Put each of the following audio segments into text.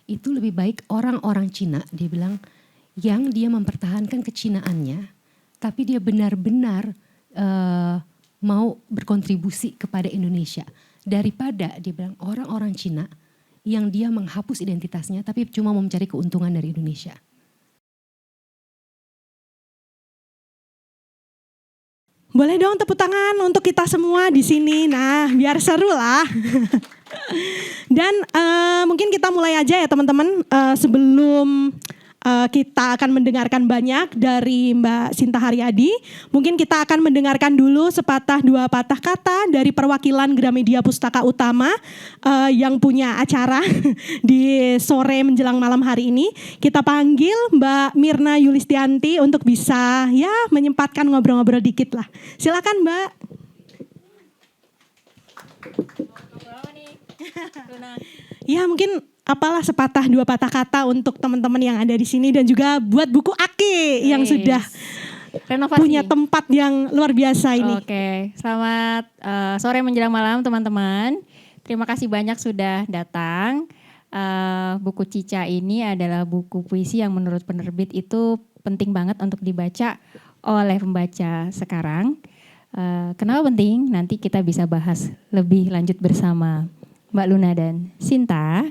itu lebih baik orang-orang Cina, dia bilang, yang dia mempertahankan kecinaannya, tapi dia benar-benar mau berkontribusi kepada Indonesia. Daripada dia bilang orang-orang Cina yang dia menghapus identitasnya tapi cuma mau mencari keuntungan dari Indonesia. Boleh dong tepuk tangan untuk kita semua di sini. Nah, biar seru lah. Dan mungkin kita mulai aja ya teman-teman. Sebelum kita akan mendengarkan banyak dari Mbak Sinta Haryadi. Mungkin kita akan mendengarkan dulu sepatah dua patah kata dari perwakilan Gramedia Pustaka Utama yang punya acara di sore menjelang malam hari ini. Kita panggil Mbak Mirna Yulistianti untuk bisa ya menyempatkan ngobrol-ngobrol dikit lah. Silakan Mbak. Ya mungkin apalah sepatah dua patah kata untuk teman-teman yang ada di sini dan juga buat buku Aki yang sudah renovasi. Punya tempat yang luar biasa ini. Oke, selamat sore menjelang malam teman-teman. Terima kasih banyak sudah datang. Buku Cica ini adalah buku puisi yang menurut penerbit itu penting banget untuk dibaca oleh pembaca sekarang. Kenapa penting? Nanti kita bisa bahas lebih lanjut bersama Mbak Luna dan Sinta.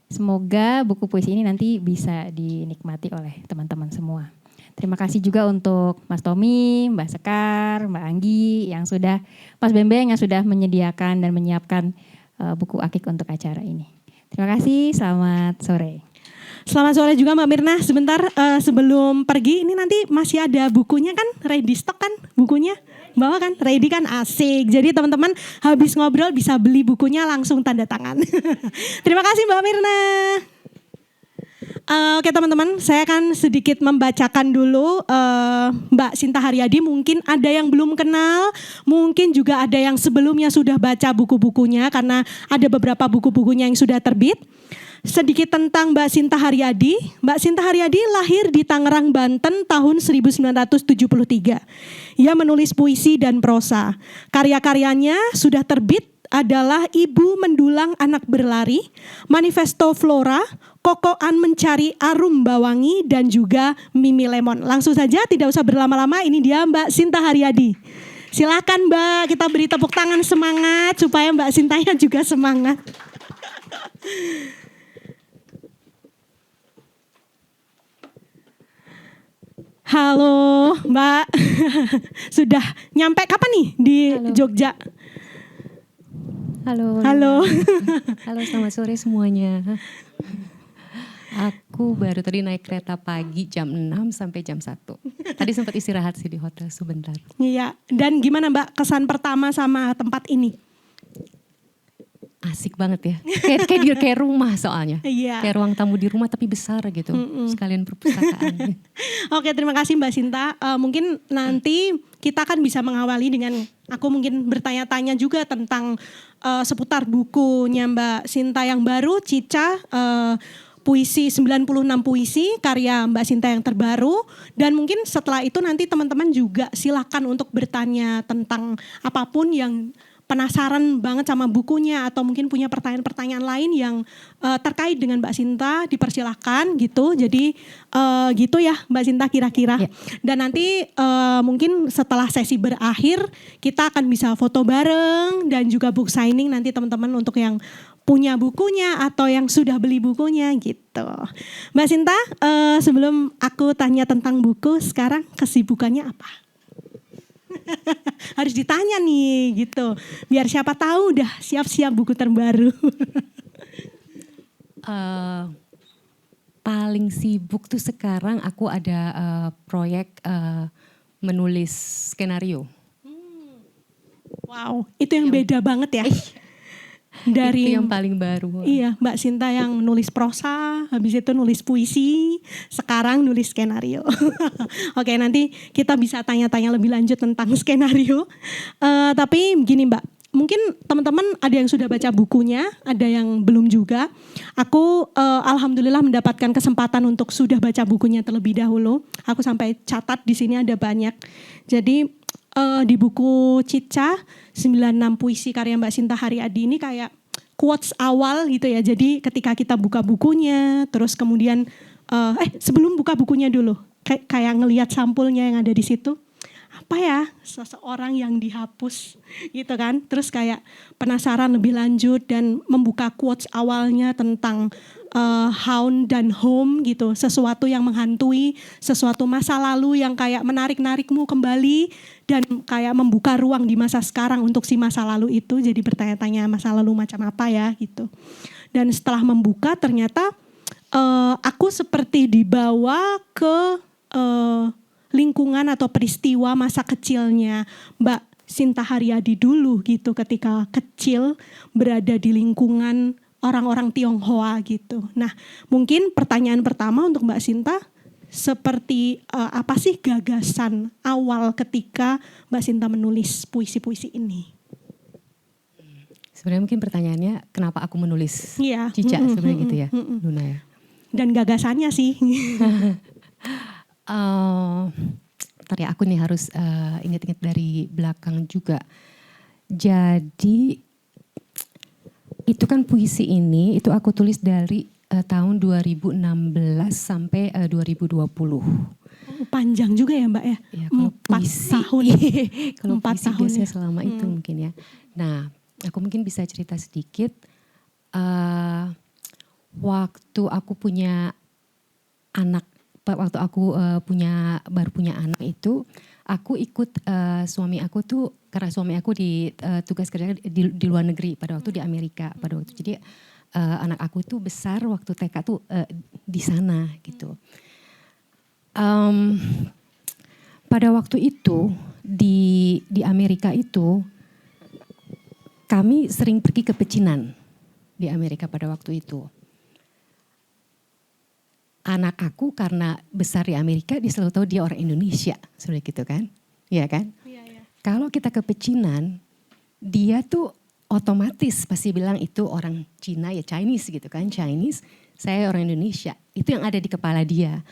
Semoga buku puisi ini nanti bisa dinikmati oleh teman-teman semua. Terima kasih juga untuk Mas Tommy, Mbak Sekar, Mbak Anggi yang sudah, Mas Bembeng yang sudah menyediakan dan menyiapkan buku Akik untuk acara ini. Terima kasih, selamat sore. Selamat sore juga Mbak Mirna. Sebentar sebelum pergi ini nanti masih ada bukunya kan, ready stock kan bukunya? Bawa kan, ready kan, asik. Jadi teman-teman habis ngobrol bisa beli bukunya langsung tanda tangan. Terima kasih Mbak Mirna. Oke teman-teman, saya akan sedikit membacakan dulu Mbak Sinta Haryadi. Mungkin ada yang belum kenal, mungkin juga ada yang sebelumnya sudah baca buku-bukunya karena ada beberapa buku-bukunya yang sudah terbit. Sedikit tentang Mbak Sinta Haryadi. Mbak Sinta Haryadi lahir di Tangerang, Banten tahun 1973. Ia menulis puisi dan prosa. Karya-karyanya sudah terbit adalah Ibu Mendulang Anak Berlari, Manifesto Flora, Kokoan Mencari Arum Bawangi, dan juga Mimi Lemon. Langsung saja tidak usah berlama-lama, ini dia Mbak Sinta Haryadi. Silakan Mbak, kita beri tepuk tangan semangat supaya Mbak Sintanya juga semangat. Halo Mbak, sudah nyampe kapan nih di Jogja? Halo. Halo. Halo, selamat sore semuanya. Aku baru tadi naik kereta pagi jam 6 sampai jam 1. Tadi sempat istirahat sih di hotel sebentar. Iya, dan gimana Mbak kesan pertama sama tempat ini? Asik banget ya, kayak rumah soalnya. Iya. Kayak ruang tamu di rumah tapi besar gitu, sekalian perpustakaan. Oke, terima kasih Mbak Sinta. Mungkin nanti kita akan bisa mengawali dengan aku mungkin bertanya-tanya juga tentang seputar bukunya Mbak Sinta yang baru, Cica, puisi 96 puisi karya Mbak Sinta yang terbaru. Dan mungkin setelah itu nanti teman-teman juga silakan untuk bertanya tentang apapun yang penasaran banget sama bukunya atau mungkin punya pertanyaan-pertanyaan lain yang terkait dengan Mbak Sinta, dipersilahkan gitu. Jadi gitu ya Mbak Sinta kira-kira. Ya. Dan nanti mungkin setelah sesi berakhir kita akan bisa foto bareng dan juga book signing nanti teman-teman untuk yang punya bukunya atau yang sudah beli bukunya gitu. Mbak Sinta, sebelum aku tanya tentang buku, sekarang kesibukannya apa? Harus ditanya nih gitu, biar siapa tahu udah siap-siap buku terbaru. Paling sibuk tuh sekarang aku ada proyek menulis skenario. Wow, itu yang beda banget ya. Dari itu yang paling baru. Iya, Mbak Sinta yang nulis prosa, habis itu nulis puisi, sekarang nulis skenario. Oke, nanti kita bisa tanya-tanya lebih lanjut tentang skenario. Tapi gini Mbak, mungkin teman-teman ada yang sudah baca bukunya, ada yang belum juga. Aku alhamdulillah mendapatkan kesempatan untuk sudah baca bukunya terlebih dahulu. Aku sampai catat di sini ada banyak. Jadi di buku Cica 96 puisi karya Mbak Sinta Haryadi ini kayak quotes awal gitu ya. Jadi ketika kita buka bukunya, terus kemudian sebelum buka bukunya dulu, kayak ngelihat sampulnya yang ada di situ. Apa ya, seseorang yang dihapus gitu kan. Terus kayak penasaran lebih lanjut dan membuka quotes awalnya tentang hound dan home gitu. Sesuatu yang menghantui, sesuatu masa lalu yang kayak menarik-narikmu kembali dan kayak membuka ruang di masa sekarang untuk si masa lalu itu. Jadi bertanya-tanya masa lalu macam apa ya gitu. Dan setelah membuka ternyata aku seperti dibawa ke lingkungan atau peristiwa masa kecilnya Mbak Sinta Haryadi dulu gitu, ketika kecil berada di lingkungan orang-orang Tionghoa gitu. Nah, mungkin pertanyaan pertama untuk Mbak Sinta, seperti apa sih gagasan awal ketika Mbak Sinta menulis puisi-puisi ini? Sebenarnya mungkin pertanyaannya kenapa aku menulis Iya. Cica sebenarnya gitu ya, Luna ya. Dan gagasannya sih. Ntar ya, aku nih harus ingat-ingat dari belakang juga. Jadi itu kan puisi ini itu aku tulis dari tahun 2016 sampai 2020. Panjang juga ya Mbak ya? Ya, kalau 4 puisi, tahun. kalau 4 puisi tahun biasanya ya. selama itu mungkin ya. Nah, aku mungkin bisa cerita sedikit. Waktu aku punya anak, waktu aku baru punya anak itu, aku ikut suami aku tuh, karena suami aku di tugas kerja di luar negeri pada waktu di Amerika pada waktu. Jadi anak aku tuh besar waktu TK tuh di sana gitu. Pada waktu itu di Amerika itu kami sering pergi ke pecinan di Amerika pada waktu itu. Anak aku karena besar di Amerika, dia selalu tahu dia orang Indonesia, seperti gitu kan, iya kan? Iya. Kalau kita ke pecinan, dia tuh otomatis pasti bilang itu orang Cina ya, Chinese gitu kan, Chinese. Saya orang Indonesia, itu yang ada di kepala dia.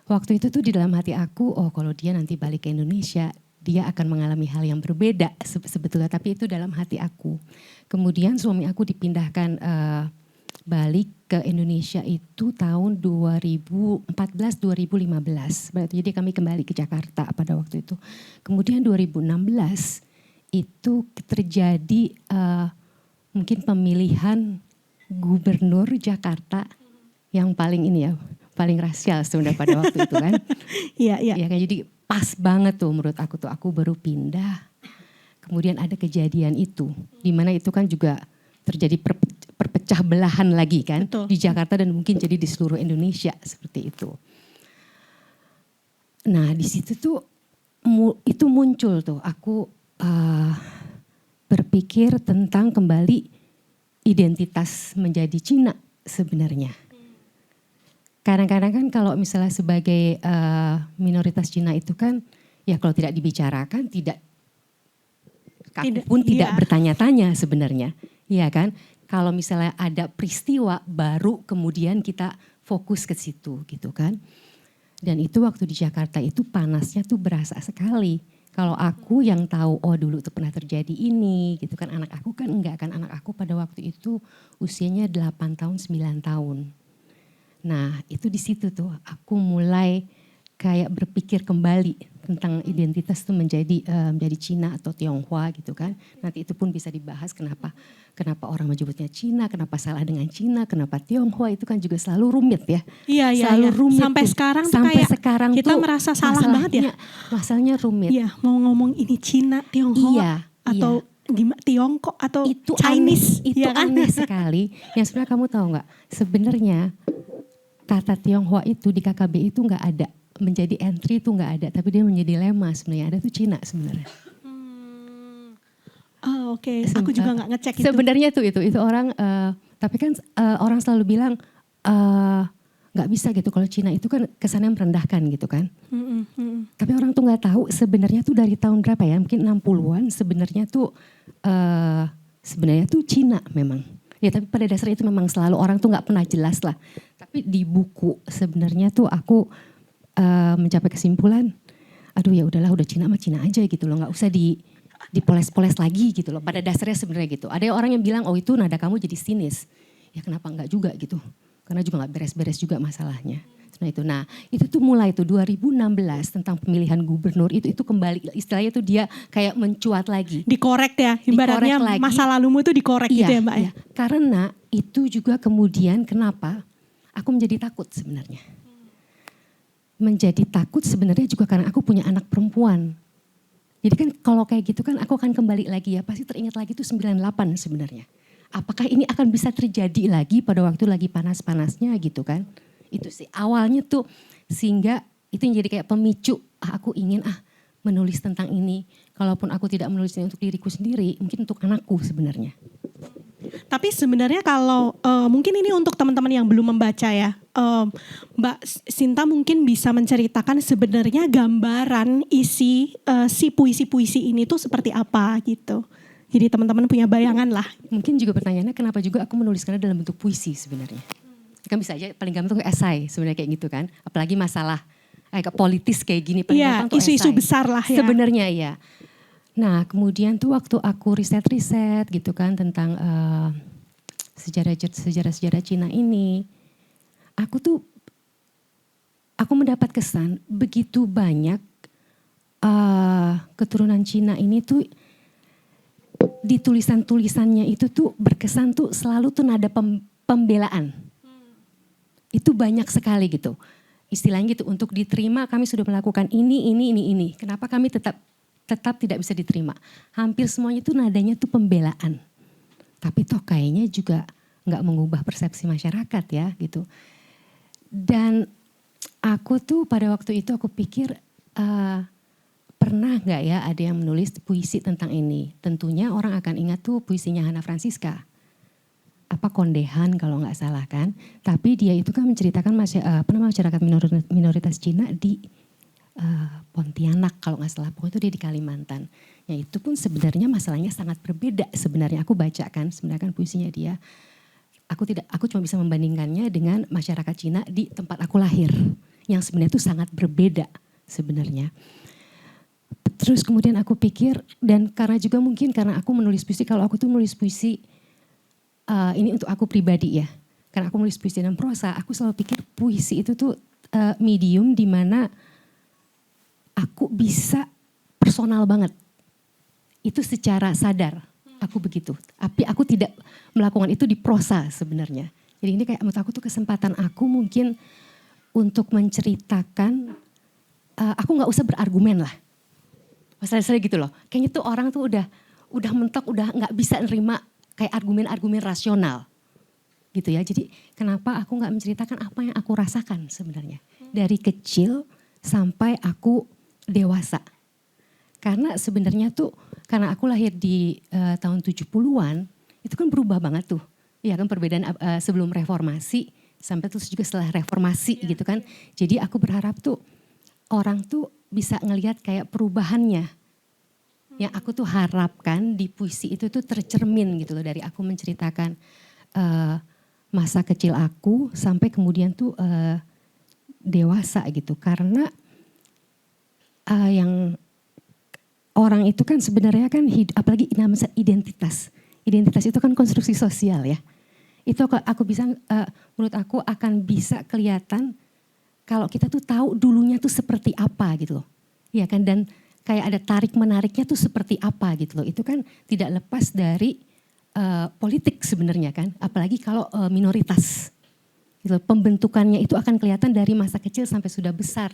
Waktu itu tuh di dalam hati aku, oh kalau dia nanti balik ke Indonesia, dia akan mengalami hal yang berbeda sebetulnya, tapi itu dalam hati aku. Kemudian suami aku dipindahkan balik ke Indonesia itu tahun 2014-2015. Jadi kami kembali ke Jakarta pada waktu itu. Kemudian 2016 itu terjadi mungkin pemilihan gubernur Jakarta yang paling ini ya, paling rasial sebenarnya pada waktu itu kan. Iya. Ya kan, jadi pas banget tuh menurut aku tuh, aku baru pindah. Kemudian ada kejadian itu, dimana itu kan juga terjadi perpecah belahan lagi kan. Betul. Di Jakarta dan mungkin jadi di seluruh Indonesia seperti itu. Nah di situ tuh itu muncul tuh, aku berpikir tentang kembali identitas menjadi Cina sebenarnya. Kadang-kadang kan kalau misalnya sebagai minoritas Cina itu kan ya kalau tidak dibicarakan tidak bertanya-tanya sebenarnya. Iya kan? Kalau misalnya ada peristiwa baru kemudian kita fokus ke situ gitu kan. Dan itu waktu di Jakarta itu panasnya tuh berasa sekali. Kalau aku yang tahu oh dulu tuh pernah terjadi ini gitu kan. Anak aku kan enggak kan. Anak aku pada waktu itu usianya 8 tahun 9 tahun. Nah itu di situ tuh aku mulai kayak berpikir kembali tentang identitas itu menjadi Cina atau Tionghoa gitu kan. Nanti itu pun bisa dibahas kenapa orang menyebutnya Cina, kenapa salah dengan Cina, kenapa Tionghoa, itu kan juga selalu rumit ya. Iya. Selalu rumit. Sampai tuh. sekarang tuh Sampai kayak sekarang kita tuh merasa salah banget ya. Masalahnya rumit. Iya, mau ngomong ini Cina, Tionghoa atau gimana Tiongkok atau itu Chinese. Itu ya kan? aneh sekali. Yang sebenarnya kamu tahu nggak? Sebenarnya kata Tionghoa itu di KKB itu nggak ada. Menjadi entry itu nggak ada, tapi dia menjadi lema sebenarnya. Ada tuh Cina sebenarnya. Oke. Aku juga nggak ngecek itu. Sebenarnya tuh itu orang, tapi kan orang selalu bilang nggak bisa gitu. Kalau Cina itu kan kesannya merendahkan gitu kan. Tapi orang tuh nggak tahu sebenarnya tuh dari tahun berapa ya? Mungkin 60-an sebenarnya tuh Cina memang. Ya tapi pada dasarnya itu memang selalu orang tuh nggak pernah jelas lah. Tapi di buku sebenarnya tuh aku mencapai kesimpulan, aduh ya udahlah udah Cina mah Cina aja gitu loh, nggak usah dipoles-poles lagi gitu loh. Pada dasarnya sebenarnya gitu. Ada orang yang bilang, oh itu nada kamu jadi sinis. Ya kenapa enggak juga gitu. Karena juga enggak beres-beres juga masalahnya. Nah itu tuh mulai tuh 2016 tentang pemilihan gubernur itu kembali istilahnya tuh dia kayak mencuat lagi. Dikorek ya, ibaratnya Dikorek lagi. masa lalumu itu dikorek gitu ya Mbak ya. Karena itu juga kemudian kenapa aku menjadi takut sebenarnya. Menjadi takut sebenarnya juga karena aku punya anak perempuan. Jadi kan kalau kayak gitu kan aku akan kembali lagi ya, pasti teringat lagi tuh 98 sebenarnya. Apakah ini akan bisa terjadi lagi pada waktu lagi panas-panasnya gitu kan. Itu sih awalnya tuh sehingga itu yang jadi kayak pemicu aku ingin menulis tentang ini. Kalaupun aku tidak menulisnya untuk diriku sendiri, mungkin untuk anakku sebenarnya. Tapi sebenarnya kalau mungkin ini untuk teman-teman yang belum membaca ya, Mbak Sinta mungkin bisa menceritakan sebenarnya gambaran isi si puisi-puisi ini tuh seperti apa gitu. Jadi teman-teman punya bayangan lah. Mungkin juga pertanyaannya kenapa juga aku menuliskannya dalam bentuk puisi sebenarnya. Kan bisa aja paling gampang tuh esai sebenarnya kayak gitu kan. Apalagi masalah kayak politis kayak gini paling gampang tuh isu-isu esai. besar lah ya. Sebenarnya ya. Nah kemudian tuh waktu aku riset-riset gitu kan tentang sejarah Cina ini. Aku mendapat kesan begitu banyak keturunan Cina ini tuh di tulisan-tulisannya itu tuh berkesan tuh selalu tuh nada pembelaan. Itu banyak sekali gitu. Istilahnya gitu untuk diterima kami sudah melakukan ini. Kenapa kami tetap tidak bisa diterima? Hampir semuanya tuh nadanya tuh pembelaan. Tapi toh kayaknya juga nggak mengubah persepsi masyarakat ya gitu. Dan aku tuh pada waktu itu aku pikir pernah nggak ya ada yang menulis puisi tentang ini? Tentunya orang akan ingat tuh puisinya Hana Francisca. Kondehan kalau nggak salah kan, tapi dia itu kan menceritakan masyarakat minoritas Cina di Pontianak kalau nggak salah, pokoknya itu dia di Kalimantan. Ya itu pun sebenarnya masalahnya sangat berbeda sebenarnya. Aku baca kan sebenarnya kan puisinya dia. Aku cuma bisa membandingkannya dengan masyarakat Cina di tempat aku lahir, yang sebenarnya itu sangat berbeda sebenarnya. Terus kemudian aku pikir dan karena juga mungkin karena aku menulis puisi, kalau aku tuh menulis puisi ini untuk aku pribadi ya. Karena aku menulis puisi dan prosa, aku selalu pikir puisi itu tuh medium di mana aku bisa personal banget. Itu secara sadar, aku begitu. Tapi aku tidak melakukan itu di prosa sebenarnya. Jadi ini kayak menurut aku tuh kesempatan aku mungkin untuk menceritakan, aku gak usah berargumen lah. Masalah-masalah gitu loh. Kayaknya tuh orang tuh udah mentok, udah gak bisa nerima kayak argumen-argumen rasional gitu ya. Jadi kenapa aku gak menceritakan apa yang aku rasakan sebenarnya. Dari kecil sampai aku dewasa. Karena sebenarnya tuh, karena aku lahir di tahun 70-an, itu kan berubah banget tuh. Iya kan perbedaan sebelum reformasi sampai terus juga setelah reformasi gitu kan. Jadi aku berharap tuh orang tuh bisa ngelihat kayak perubahannya. Yang aku tuh harapkan di puisi itu tuh tercermin gitu loh dari aku menceritakan masa kecil aku sampai kemudian tuh dewasa gitu. Karena yang orang itu kan sebenarnya kan apalagi namanya identitas. Identitas itu kan konstruksi sosial ya. Itu aku bisa menurut aku akan bisa kelihatan kalau kita tuh tahu dulunya tuh seperti apa gitu loh. Iya kan, dan kayak ada tarik menariknya tuh seperti apa gitu loh. Itu kan tidak lepas dari politik sebenarnya kan. Apalagi kalau minoritas. Gitu. Pembentukannya itu akan kelihatan dari masa kecil sampai sudah besar.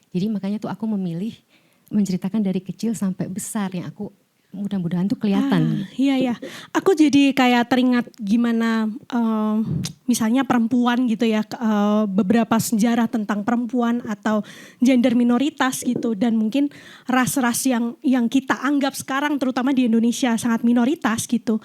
Jadi makanya tuh aku memilih menceritakan dari kecil sampai besar yang aku mudah-mudahan tuh kelihatan. Iya. Aku jadi kayak teringat gimana misalnya perempuan gitu ya, beberapa sejarah tentang perempuan atau gender minoritas gitu, dan mungkin ras-ras yang kita anggap sekarang terutama di Indonesia sangat minoritas gitu.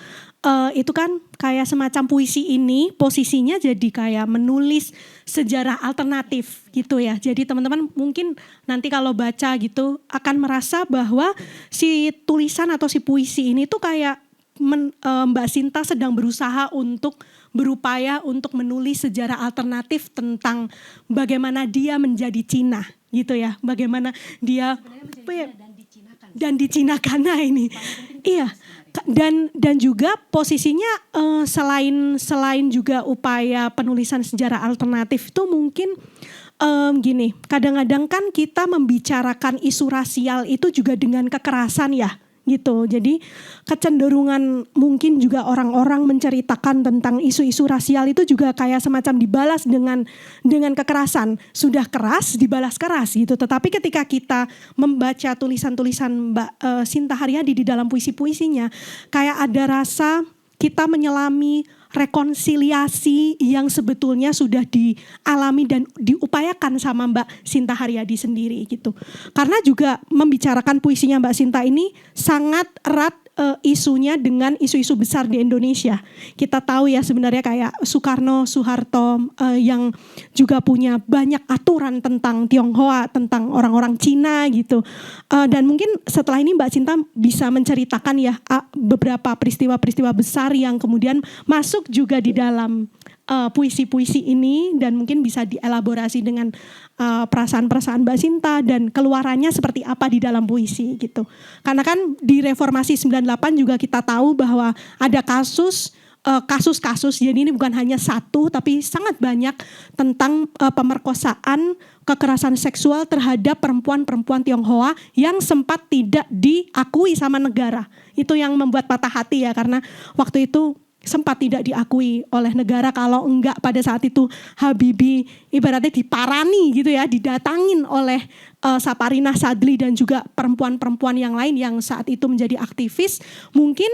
Itu kan kayak semacam puisi ini posisinya jadi kayak menulis sejarah alternatif gitu ya. Jadi teman-teman mungkin nanti kalau baca gitu akan merasa bahwa si tulisan atau si puisi ini tuh kayak Mbak Sinta sedang berusaha untuk berupaya untuk menulis sejarah alternatif tentang bagaimana dia menjadi Cina gitu ya. Bagaimana dia sebenarnya menjadi Cina dan dicinakan dan di Cina Kana ini. Iya. Dan juga posisinya selain juga upaya penulisan sejarah alternatif itu mungkin gini, kadang-kadang kan kita membicarakan isu rasial itu juga dengan kekerasan ya gitu. Jadi kecenderungan mungkin juga orang-orang menceritakan tentang isu-isu rasial itu juga kayak semacam dibalas dengan kekerasan. Sudah keras dibalas keras gitu. Tetapi ketika kita membaca tulisan-tulisan Mbak Sinta Haryadi di dalam puisi-puisinya, kayak ada rasa kita menyelami rekonsiliasi yang sebetulnya sudah dialami dan diupayakan sama Mbak Sinta Haryadi sendiri gitu. Karena juga membicarakan puisinya Mbak Sinta ini sangat erat isunya dengan isu-isu besar di Indonesia. Kita tahu ya sebenarnya kayak Soekarno, Soeharto yang juga punya banyak aturan tentang Tionghoa, tentang orang-orang Cina gitu. Dan mungkin setelah ini Mbak Sinta bisa menceritakan ya beberapa peristiwa-peristiwa besar yang kemudian masuk juga di dalam puisi-puisi ini dan mungkin bisa dielaborasi dengan perasaan-perasaan Mbak Sinta dan keluarannya seperti apa di dalam puisi gitu. Karena kan di Reformasi 98 juga kita tahu bahwa ada kasus-kasus, jadi ini bukan hanya satu tapi sangat banyak tentang pemerkosaan, kekerasan seksual terhadap perempuan-perempuan Tionghoa yang sempat tidak diakui sama negara. Itu yang membuat patah hati ya, karena waktu itu sempat tidak diakui oleh negara. Kalau enggak pada saat itu Habibie ibaratnya diparani gitu ya, didatangin oleh Saparina Sadli dan juga perempuan-perempuan yang lain yang saat itu menjadi aktivis, mungkin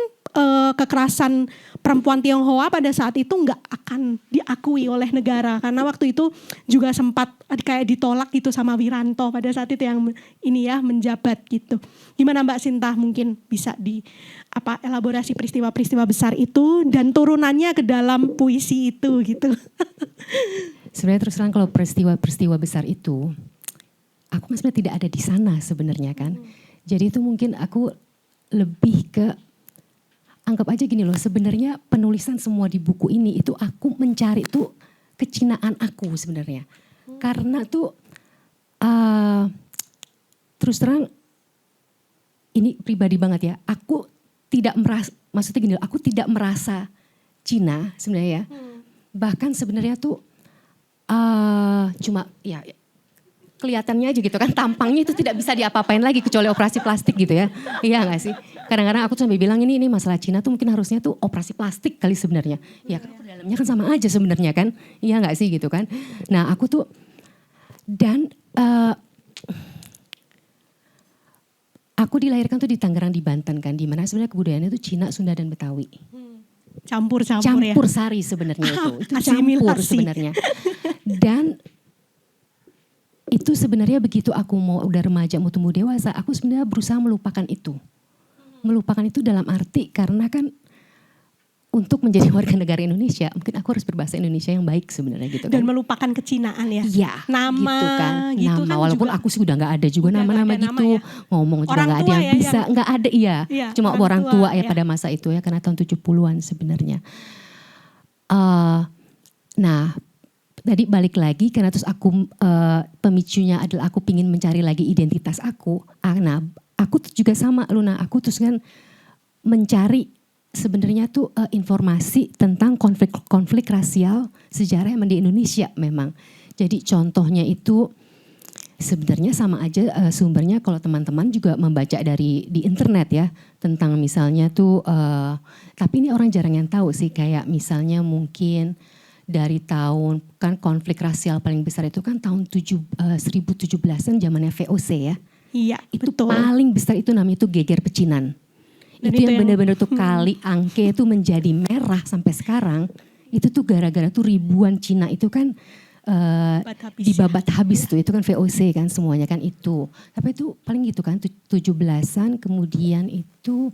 kekerasan perempuan Tionghoa pada saat itu enggak akan diakui oleh negara, karena waktu itu juga sempat kayak ditolak gitu sama Wiranto pada saat itu yang ini ya menjabat gitu. Gimana Mbak Sinta mungkin bisa elaborasi peristiwa-peristiwa besar itu dan turunannya ke dalam puisi itu gitu. Sebenarnya terus terang kalau peristiwa-peristiwa besar itu, aku sebenarnya tidak ada di sana sebenarnya kan. Jadi itu mungkin aku lebih ke, anggap aja gini loh, sebenarnya penulisan semua di buku ini itu aku mencari tuh kecinaan aku sebenarnya. Karena tuh terus terang ini pribadi banget ya, aku tidak merasa, maksudnya gini loh, aku tidak merasa Cina sebenarnya ya. Bahkan sebenarnya tuh cuma ya kelihatannya aja gitu kan, tampangnya itu tidak bisa diapa-apain lagi kecuali operasi plastik gitu ya. Iya gak sih? Kadang-kadang aku tuh sampai bilang ini masalah Cina tuh mungkin harusnya tuh operasi plastik kali sebenarnya. Ya kan dalamnya kan sama aja sebenarnya kan. Iya gak sih gitu kan. Nah aku tuh dan aku dilahirkan tuh di Tangerang di Banten kan, di mana sebenarnya kebudayaannya tuh Cina, Sunda dan Betawi. Campur ya. Campur sari sebenarnya itu campur sebenarnya. Dan itu sebenarnya begitu aku mau udah remaja, mau tumbuh dewasa, aku sebenarnya berusaha melupakan itu. Melupakan itu dalam arti karena kan untuk menjadi warga negara Indonesia, mungkin aku harus berbahasa Indonesia yang baik sebenarnya gitu kan. Dan melupapan kecinaan ya. Iya, nama gitu kan. gitu nama kan walaupun juga, aku sih udah gak ada juga nama-nama gitu. Ya. Ngomong juga gak ada yang ya, bisa, gak ada iya. Cuma orang tua ya pada masa itu ya, karena tahun 70-an sebenarnya. Nah, tadi balik lagi karena terus aku pemicunya adalah aku pingin mencari lagi identitas aku. Nah, aku juga sama Luna, aku terus kan mencari sebenarnya tuh informasi tentang konflik rasial sejarah yang di Indonesia memang. Jadi contohnya itu sebenarnya sama aja sumbernya kalau teman-teman juga membaca di internet ya tentang misalnya tuh tapi ini orang jarang yang tahu sih, kayak misalnya mungkin dari tahun kan konflik rasial paling besar itu kan tahun 1017-an zamannya VOC ya. Iya, itu betul. Paling besar itu namanya itu Geger Pecinan. Dan itu yang benar-benar tuh kali Angke itu menjadi merah sampai sekarang. Itu tuh gara-gara tuh ribuan Cina itu kan dibabat habis tuh. Itu kan VOC kan semuanya kan itu. Tapi itu paling gitu kan 17-an, kemudian itu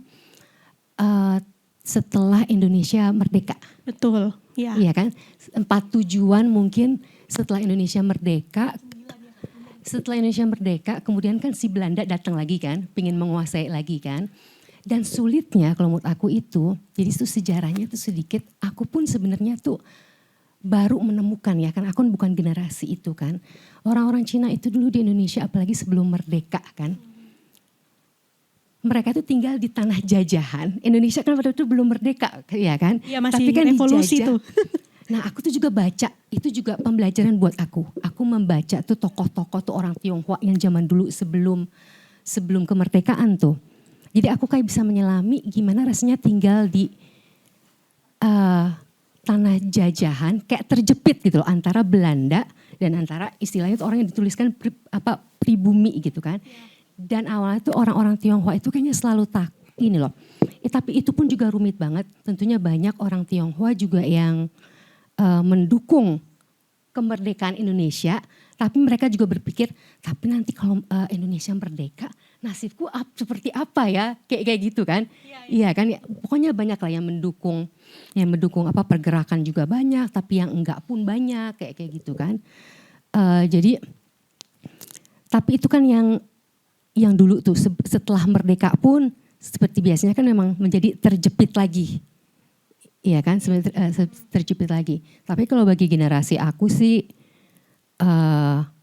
setelah Indonesia merdeka. Betul, ya. Iya kan, 47-an mungkin setelah Indonesia merdeka. Setelah Indonesia merdeka, kemudian kan si Belanda datang lagi kan, pingin menguasai lagi kan. Dan sulitnya kalau menurut aku itu, jadi itu sejarahnya tuh sedikit, aku pun sebenarnya tuh baru menemukan ya, kan aku bukan generasi itu kan. Orang-orang Cina itu dulu di Indonesia apalagi sebelum merdeka kan. mereka itu tinggal di tanah jajahan. Indonesia kan pada itu belum merdeka, ya kan? Iya, masih Tapi kan revolusi dijajah. tuh. Nah aku tuh juga baca, itu juga pembelajaran buat aku. Aku membaca tuh tokoh-tokoh tuh orang Tionghoa yang zaman dulu sebelum kemerdekaan tuh. Jadi aku kayak bisa menyelami gimana rasanya tinggal di tanah jajahan, kayak terjepit gitu loh antara Belanda dan antara istilahnya itu orang yang dituliskan pribumi gitu kan. Dan awalnya tuh orang-orang Tionghoa itu kayaknya selalu ini loh. Tapi itu pun juga rumit banget. Tentunya banyak orang Tionghoa juga yang mendukung kemerdekaan Indonesia. Tapi mereka juga berpikir, tapi nanti kalau Indonesia merdeka, nasibku seperti apa ya? Kayak gitu kan. Iya kan, ya, pokoknya banyak lah yang mendukung pergerakan juga banyak, tapi yang enggak pun banyak kayak gitu kan. Jadi, tapi itu kan yang dulu tuh setelah merdeka pun seperti biasanya kan memang menjadi terjepit lagi. Iya kan, terjepit lagi. Tapi kalau bagi generasi aku sih,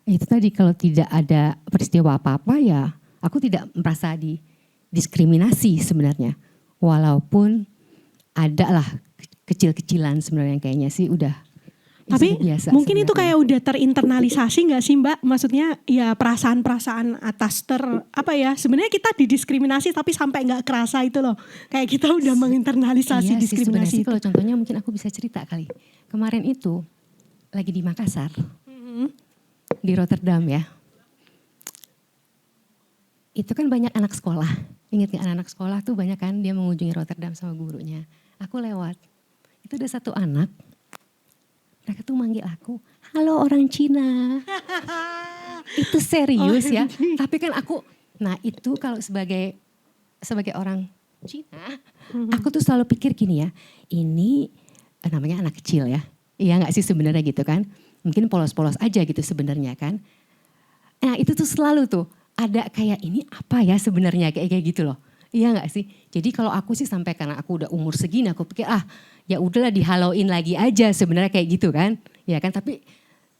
itu tadi kalau tidak ada peristiwa apa-apa ya aku tidak merasa diskriminasi sebenarnya. Walaupun ada lah kecil-kecilan sebenarnya kayaknya sih udah. Tapi biasa mungkin sebenarnya. itu kayak udah terinternalisasi gak sih Mbak? Maksudnya ya perasaan-perasaan atas sebenarnya kita didiskriminasi tapi sampai gak kerasa itu loh. Kayak kita udah menginternalisasi iya diskriminasi sih, kalau contohnya mungkin aku bisa cerita kali. Kemarin itu lagi di Makassar, di Rotterdam ya. Itu kan banyak anak sekolah. Ingat gak anak-anak sekolah tuh banyak kan dia mengunjungi Rotterdam sama gurunya. Aku lewat, itu ada satu anak. Mereka tuh manggil aku, halo orang Cina. Itu serius ya. Tapi kan aku, nah itu kalau sebagai orang Cina, aku tuh selalu pikir gini ya, ini namanya anak kecil ya. Iya gak sih sebenarnya gitu kan. Mungkin polos-polos aja gitu sebenarnya kan. Nah itu tuh selalu tuh ada kayak ini apa ya sebenarnya kayak gitu loh. Iya gak sih? Jadi kalau aku sih sampai karena aku udah umur segini aku pikir ya udahlah dihalauin lagi aja sebenarnya kayak gitu kan. Ya kan tapi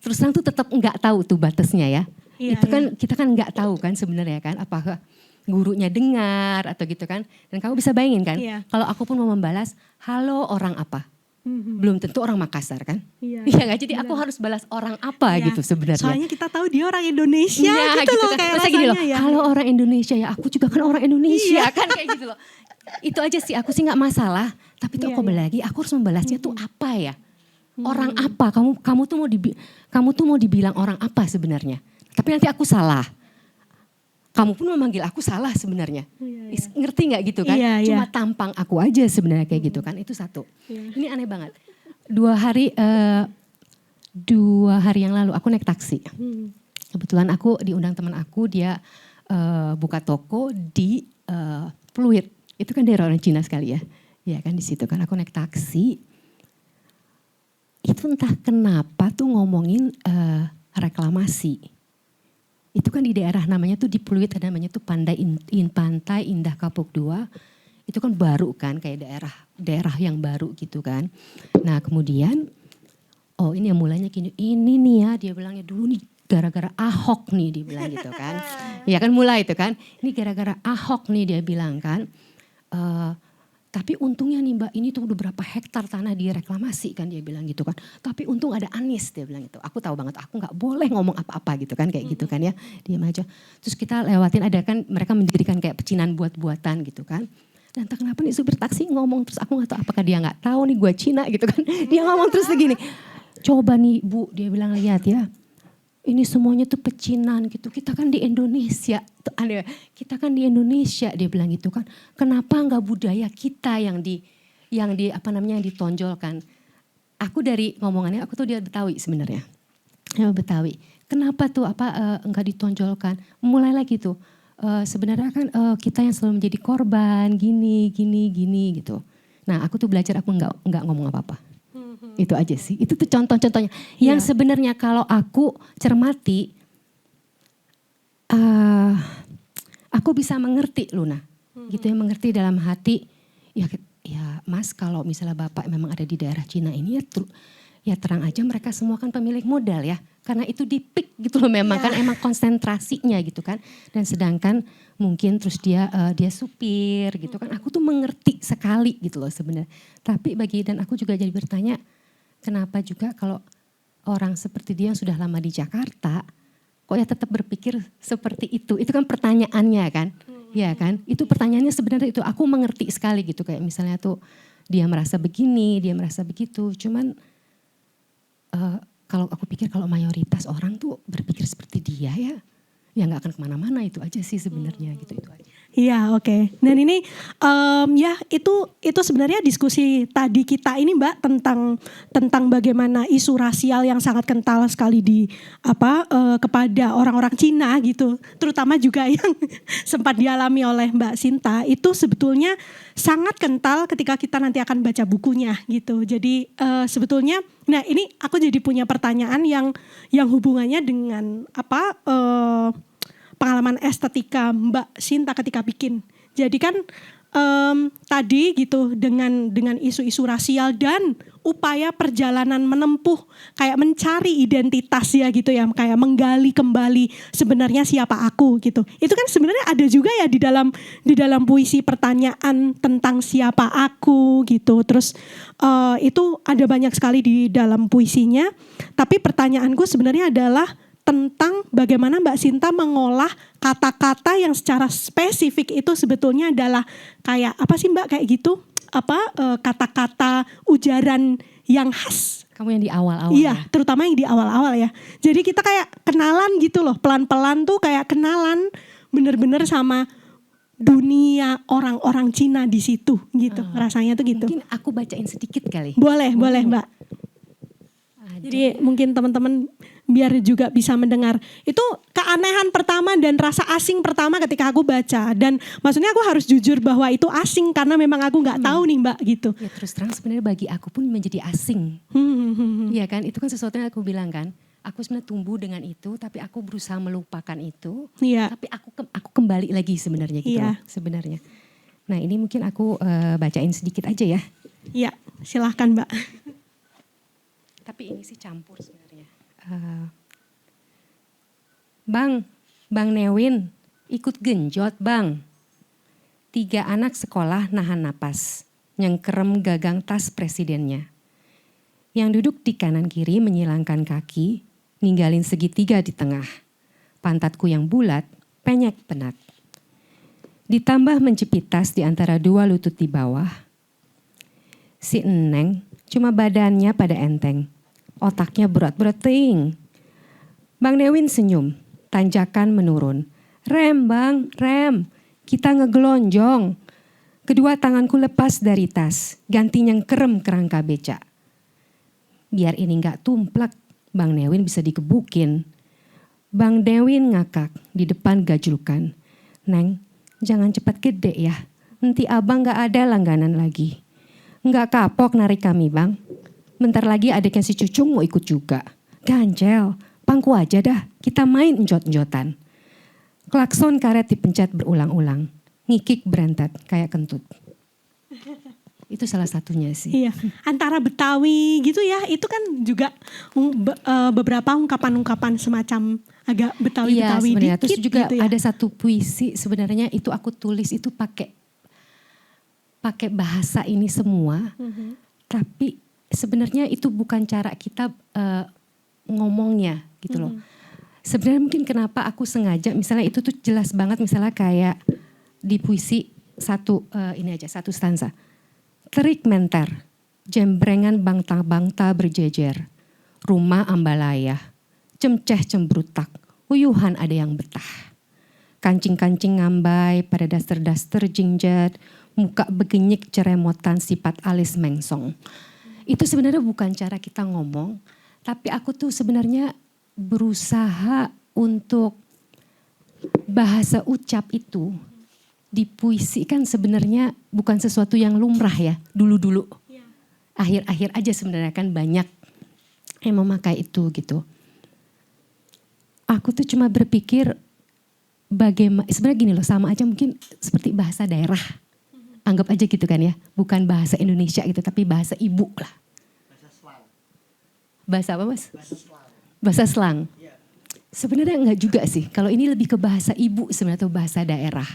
terus terang tuh tetap nggak tahu tuh batasnya ya. Iya, Itu kan kita kan nggak tahu kan sebenarnya kan apakah gurunya dengar atau gitu kan. Dan kamu bisa bayangin kan kalau aku pun mau membalas halo orang apa. Belum tentu orang Makassar kan. Iya gak? Jadi aku harus balas orang apa gitu sebenarnya. Soalnya kita tahu dia orang Indonesia gitu loh kan. kayak rasanya gini loh, ya. Halo orang Indonesia ya aku juga kan orang Indonesia kan kayak gitu loh. Itu aja sih aku sih gak masalah. Tapi tuh lagi aku harus membalasnya tuh apa ya. Orang apa, kamu tuh mau dibilang orang apa sebenarnya. Tapi nanti aku salah. Kamu pun memanggil aku salah sebenarnya. Ngerti gak gitu kan? Cuma tampang aku aja sebenarnya kayak gitu kan. Itu satu. Ini aneh banget. 2 hari yang lalu aku naik taksi. Kebetulan aku diundang teman aku, dia buka toko di Pluit. Itu kan daerah orang Cina sekali ya. Ya kan di situ kan aku naik taksi. Itu entah kenapa tuh ngomongin reklamasi. Itu kan di daerah namanya tuh di Pluit ada namanya tuh Pantai Indah Kapuk 2. Itu kan baru kan kayak daerah yang baru gitu kan. Nah kemudian ini yang mulanya gini, ini nih ya dia bilangnya dulu nih gara-gara Ahok nih dia bilang gitu kan. Ya kan mulai itu kan, ini gara-gara Ahok nih dia bilang kan. Tapi untungnya nih Mbak ini tuh udah berapa hektar tanah direklamasi kan dia bilang gitu kan. Tapi untung ada Anies dia bilang gitu. Aku tahu banget aku gak boleh ngomong apa-apa gitu kan kayak gitu kan ya. Diam aja. Terus kita lewatin ada kan mereka mendirikan kayak pecinan buat-buatan gitu kan. Dan entah kenapa nih supir taksi ngomong terus aku gak tahu apakah dia gak tahu nih gue Cina gitu kan. Dia ngomong terus begini. Coba nih Bu dia bilang lihat ya. Ini semuanya tuh pecinan gitu. Kita kan di Indonesia. Kita kan di Indonesia dia bilang gitu kan. Kenapa enggak budaya kita yang ditonjolkan. Aku dari ngomongannya aku tuh dia Betawi sebenarnya. Ya Betawi. Kenapa tuh enggak ditonjolkan. Mulai lagi tuh. Sebenarnya kan kita yang selalu menjadi korban gini gitu. Nah aku tuh belajar aku enggak ngomong apa-apa. Itu aja sih. Itu tuh contoh-contohnya. Yang sebenarnya kalau aku cermati, aku bisa mengerti Luna. Gitu ya, mengerti dalam hati. Ya Mas kalau misalnya Bapak memang ada di daerah Cina ini ya terang aja mereka semua kan pemilik modal ya. Karena itu di peak gitu loh memang kan emang konsentrasinya gitu kan. Dan sedangkan mungkin terus dia supir gitu kan. Aku tuh mengerti sekali gitu loh sebenarnya. Tapi dan aku juga jadi bertanya kenapa juga kalau orang seperti dia yang sudah lama di Jakarta kok ya tetap berpikir seperti itu. Itu kan pertanyaannya kan. Ya kan, itu pertanyaannya sebenarnya itu aku mengerti sekali gitu kayak misalnya tuh dia merasa begini, dia merasa begitu. Cuman kalau aku pikir kalau mayoritas orang tuh berpikir seperti dia ya nggak akan kemana-mana itu aja sih sebenarnya gitu itu aja. Iya, oke. Dan ini ya itu sebenarnya diskusi tadi kita ini Mbak tentang bagaimana isu rasial yang sangat kental sekali kepada orang-orang Cina gitu. Terutama juga yang sempat dialami oleh Mbak Sinta itu sebetulnya sangat kental ketika kita nanti akan baca bukunya gitu. Jadi sebetulnya nah ini aku jadi punya pertanyaan yang hubungannya dengan pengalaman estetika Mbak Sinta ketika bikin. Jadi kan tadi gitu dengan isu-isu rasial dan upaya perjalanan menempuh kayak mencari identitas ya gitu ya, kayak menggali kembali sebenarnya siapa aku gitu. Itu kan sebenarnya ada juga ya di dalam puisi pertanyaan tentang siapa aku gitu. Terus itu ada banyak sekali di dalam puisinya. Tapi pertanyaanku sebenarnya adalah tentang bagaimana Mbak Sinta mengolah kata-kata yang secara spesifik itu sebetulnya adalah kayak apa sih Mbak kayak gitu? Kata-kata ujaran yang khas. Kamu yang di awal-awal. Iya, ya? terutama yang di awal-awal ya. Jadi kita kayak kenalan gitu loh, pelan-pelan tuh kayak kenalan bener-bener sama dunia orang-orang Cina di situ gitu. Rasanya tuh gitu. Mungkin aku bacain sedikit kali. Boleh Mbak. Jadi mungkin teman-teman biar juga bisa mendengar. Itu keanehan pertama dan rasa asing pertama ketika aku baca. Dan maksudnya aku harus jujur bahwa itu asing karena memang aku gak tahu nih Mbak gitu. Ya terus terang sebenarnya bagi aku pun menjadi asing. Iya kan, itu kan sesuatu yang aku bilang kan. Aku sebenarnya tumbuh dengan itu tapi aku berusaha melupakan itu. Iya. Tapi aku kembali lagi sebenarnya gitu loh, sebenarnya. Nah ini mungkin aku bacain sedikit aja ya. Iya, silahkan Mbak. Tapi ini sih campur sebenarnya. Bang Newin ikut genjot bang. 3 anak sekolah nahan napas, nyengkerem gagang tas presidennya. Yang duduk di kanan kiri menyilangkan kaki, ninggalin segitiga di tengah. Pantatku yang bulat, penyek penat. Ditambah menjepit tas di antara 2 lutut di bawah. Si Eneng cuma badannya pada enteng. Otaknya berat-berat ting. Bang Newin senyum, tanjakan menurun. Rem bang, rem. Kita ngegelonjong. Kedua tanganku lepas dari tas, ganti nyengkerem kerangka beca. Biar ini gak tumplek, Bang Newin bisa dikebukin. Bang Newin ngakak di depan gajlukan. Neng, jangan cepat gede ya. Nanti abang gak ada langganan lagi. Gak kapok narik kami bang. Bentar lagi adiknya si Cucung mau ikut juga. Ganjel, pangku aja dah, kita main enjot-enjotan. Klakson karet dipencet berulang-ulang. Ngikik berentet kayak kentut. Itu salah satunya sih. Iya, antara Betawi gitu ya, itu kan juga beberapa ungkapan-ungkapan semacam agak Betawi-Betawi iya, sebenarnya. dikit Terus juga gitu ya. ada satu puisi sebenarnya itu aku tulis itu pakai bahasa ini semua. Tapi sebenarnya itu bukan cara kita ngomongnya gitu loh. Sebenarnya mungkin kenapa aku sengaja misalnya itu tuh jelas banget misalnya kayak di puisi satu stanza. Terik menter, jembrengan bangta-bangta berjejer. Rumah ambalaya, cemceh cembrutak, uyuhan ada yang betah. Kancing-kancing ngambai pada daster-daster jingjat, muka begenyik ceremotan sifat alis mengsong. Itu sebenarnya bukan cara kita ngomong, tapi aku tuh sebenarnya berusaha untuk bahasa ucap itu di puisi kan sebenarnya bukan sesuatu yang lumrah ya dulu-dulu. Akhir-akhir aja sebenarnya kan banyak yang memakai itu gitu. Aku tuh cuma berpikir bagaimana, sebenarnya gini loh sama aja mungkin seperti bahasa daerah. Anggap aja gitu kan ya, bukan bahasa Indonesia gitu tapi bahasa ibu lah. Bahasa apa Mas? Bahasa slang. Sebenarnya enggak juga sih. Kalau ini lebih ke bahasa ibu sebenarnya atau bahasa daerah.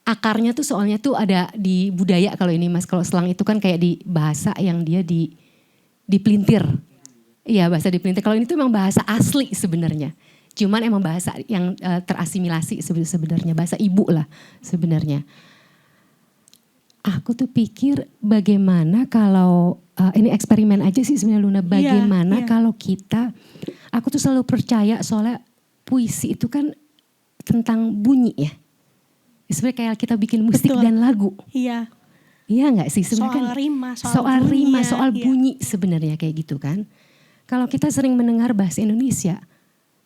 Akarnya tuh soalnya tuh ada di budaya kalau ini Mas. Kalau slang itu kan kayak di bahasa yang dia dipelintir. Iya bahasa dipelintir. Kalau ini tuh memang bahasa asli sebenarnya. Cuman emang bahasa yang terasimilasi sebenarnya. Bahasa ibu lah sebenarnya. Aku tuh pikir bagaimana kalau, ini eksperimen aja sih sebenarnya Luna. Bagaimana kalau kita, aku tuh selalu percaya soalnya puisi itu kan tentang bunyi ya. Sebenarnya kayak kita bikin musik dan lagu. Iya. Iya nggak sih sebenarnya soal rima, soal bunyi sebenarnya kayak gitu kan. Kalau kita sering mendengar bahasa Indonesia,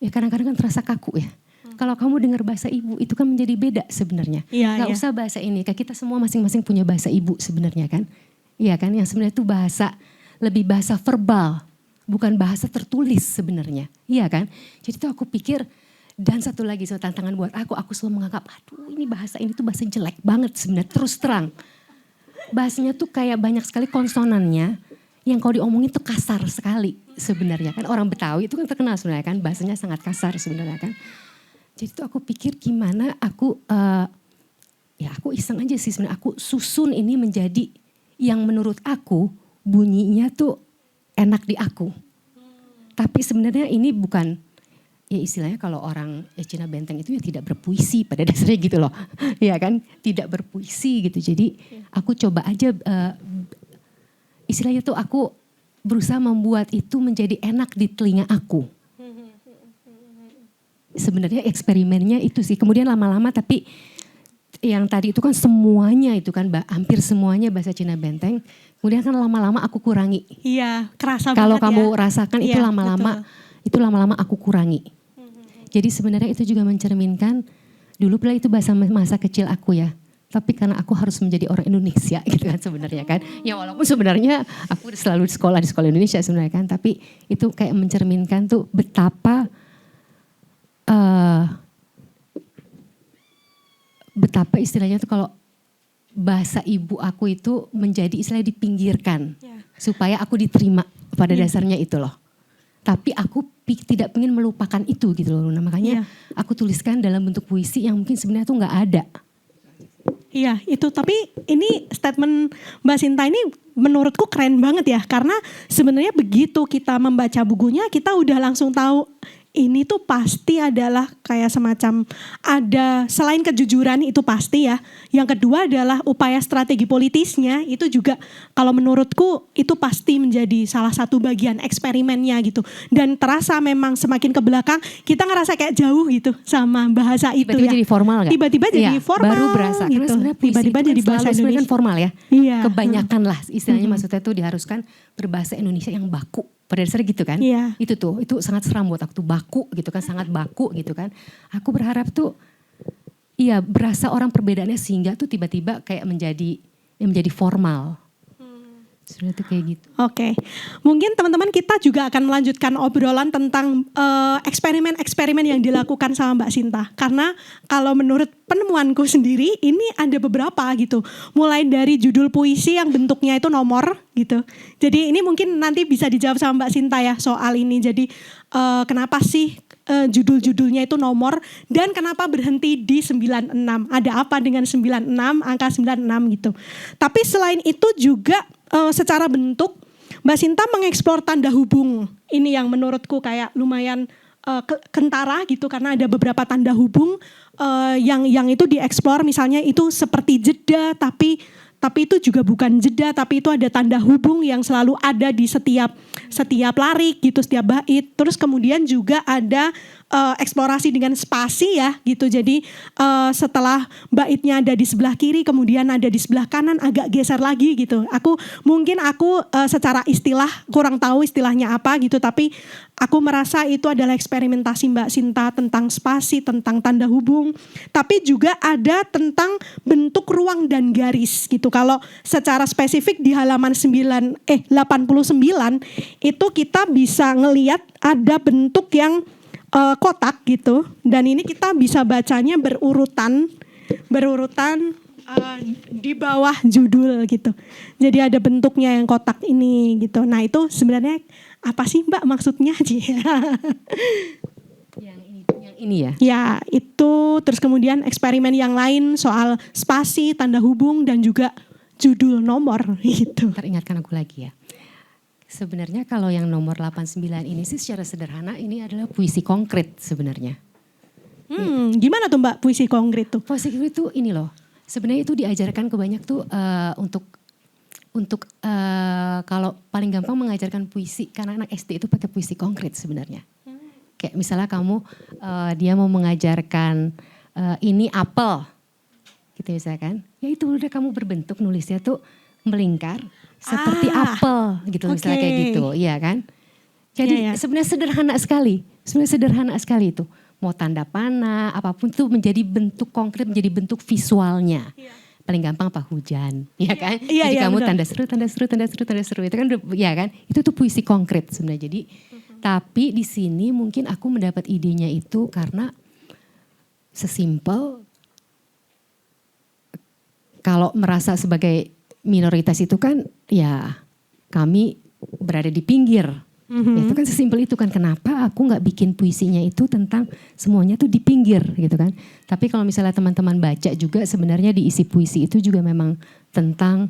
ya kadang-kadang kan terasa kaku ya. Kalau kamu dengar bahasa ibu itu kan menjadi beda sebenarnya. Gak usah bahasa ini, kayak kita semua masing-masing punya bahasa ibu sebenarnya kan. Iya kan, yang sebenarnya itu lebih bahasa verbal, bukan bahasa tertulis sebenarnya. Iya kan, jadi tuh aku pikir. Dan satu lagi tantangan buat aku selalu menganggap aduh ini bahasa ini tuh bahasa jelek banget sebenarnya, terus terang. Bahasanya tuh kayak banyak sekali konsonannya yang kalau diomongin tuh kasar sekali sebenarnya kan. Orang Betawi itu kan terkenal sebenarnya kan, bahasanya sangat kasar sebenarnya kan. Jadi tuh aku pikir gimana aku iseng aja sih sebenarnya, aku susun ini menjadi yang menurut aku bunyinya tuh enak di aku. Tapi sebenarnya ini bukan, ya istilahnya kalau orang Cina Benteng itu ya tidak berpuisi pada dasarnya gitu loh. Ya kan, tidak berpuisi gitu. Jadi aku coba aja istilahnya tuh aku berusaha membuat itu menjadi enak di telinga aku. Sebenarnya eksperimennya itu sih. Kemudian lama-lama tapi yang tadi itu kan semuanya itu kan hampir semuanya bahasa Cina Benteng. Kemudian kan lama-lama aku kurangi. Iya, kerasa kalau banget kamu ya. rasakan itu lama-lama aku kurangi. Jadi sebenarnya itu juga mencerminkan dulu pula itu bahasa masa kecil aku ya. Tapi karena aku harus menjadi orang Indonesia gitu kan sebenarnya kan. Ya walaupun sebenarnya aku selalu di sekolah Indonesia sebenarnya kan. Tapi itu kayak mencerminkan tuh betapa istilahnya tuh kalau bahasa ibu aku itu menjadi istilahnya dipinggirkan. Supaya aku diterima pada dasarnya itu loh. Tapi aku tidak ingin melupakan itu gitu loh. Nah, makanya aku tuliskan dalam bentuk puisi yang mungkin sebenarnya tuh gak ada. Iya itu, tapi ini statement Mbak Sinta ini menurutku keren banget ya. Karena sebenarnya begitu kita membaca bukunya kita udah langsung tahu ini tuh pasti adalah kayak semacam ada selain kejujuran itu pasti ya. Yang kedua adalah upaya strategi politisnya itu juga kalau menurutku itu pasti menjadi salah satu bagian eksperimennya gitu. Dan terasa memang semakin ke belakang kita ngerasa kayak jauh gitu sama bahasa itu tiba-tiba jadi formal gak? Tiba-tiba jadi formal. Baru berasa gitu. Karena sebenarnya tiba-tiba jadi bahasa Indonesia kan formal ya. Iya. Kebanyakan lah istilahnya maksudnya tuh diharuskan berbahasa Indonesia yang baku. Pada dasarnya gitu kan. Iya. Itu sangat seram buat aku tuh baku gitu kan, sangat baku gitu kan. Aku berharap tuh berasa orang perbedaannya sehingga tuh tiba-tiba kayak menjadi formal. Sudah tuh kayak gitu. Oke. Mungkin teman-teman kita juga akan melanjutkan obrolan tentang eksperimen-eksperimen yang dilakukan sama Mbak Sinta. Karena kalau menurut penemuanku sendiri ini ada beberapa gitu. Mulai dari judul puisi yang bentuknya itu nomor gitu. Jadi ini mungkin nanti bisa dijawab sama Mbak Sinta ya soal ini. Jadi kenapa sih judul-judulnya itu nomor dan kenapa berhenti di 96? Ada apa dengan 96, angka 96 gitu. Tapi selain itu juga secara bentuk Mbak Sinta mengeksplor tanda hubung. Ini yang menurutku kayak lumayan kentara gitu karena ada beberapa tanda hubung yang itu dieksplor, misalnya itu seperti jeda tapi itu juga bukan jeda, tapi itu ada tanda hubung yang selalu ada di setiap larik gitu, setiap bait. Terus kemudian juga ada eksplorasi dengan spasi ya gitu. Jadi setelah baitnya ada di sebelah kiri, kemudian ada di sebelah kanan, agak geser lagi gitu. Aku secara istilah kurang tahu istilahnya apa gitu, tapi aku merasa itu adalah eksperimentasi Mbak Sinta tentang spasi, tentang tanda hubung. Tapi juga ada tentang bentuk ruang dan garis gitu. Kalau secara spesifik di halaman 89 itu kita bisa ngelihat ada bentuk yang kotak gitu. Dan ini kita bisa bacanya berurutan di bawah judul gitu. Jadi ada bentuknya yang kotak ini gitu. Nah itu sebenarnya apa sih Mbak maksudnya? Yang ini ya. Ya itu, terus kemudian eksperimen yang lain soal spasi, tanda hubung dan juga judul nomor gitu. Teringatkan aku lagi ya. Sebenarnya kalau yang nomor 89 ini sih secara sederhana ini adalah puisi konkret sebenarnya. Gimana tuh Mbak puisi konkret tuh? Puisi konkret itu ini loh. Sebenarnya itu diajarkan ke banyak tuh untuk kalau paling gampang mengajarkan puisi karena anak SD itu pakai puisi konkret sebenarnya. Kayak misalnya kamu dia mau mengajarkan ini apel, gitu misalkan. Ya itu udah kamu berbentuk nulisnya tuh melingkar seperti apel gitu misalnya kayak gitu, iya kan? Jadi sebenarnya sederhana sekali itu. Mau tanda panah, apapun tuh menjadi bentuk konkret, menjadi bentuk visualnya. Paling gampang apa hujan, ya kan? Jadi kamu bener. tanda seru itu kan, ya kan? Itu tuh puisi konkret sebenarnya. Jadi tapi di sini mungkin aku mendapat idenya itu karena sesimpel kalau merasa sebagai minoritas itu kan ya kami berada di pinggir. Ya, itu kan sesimpel itu kan, kenapa aku nggak bikin puisinya itu tentang semuanya tuh di pinggir gitu kan. Tapi kalau misalnya teman-teman baca juga sebenarnya di isi puisi itu juga memang tentang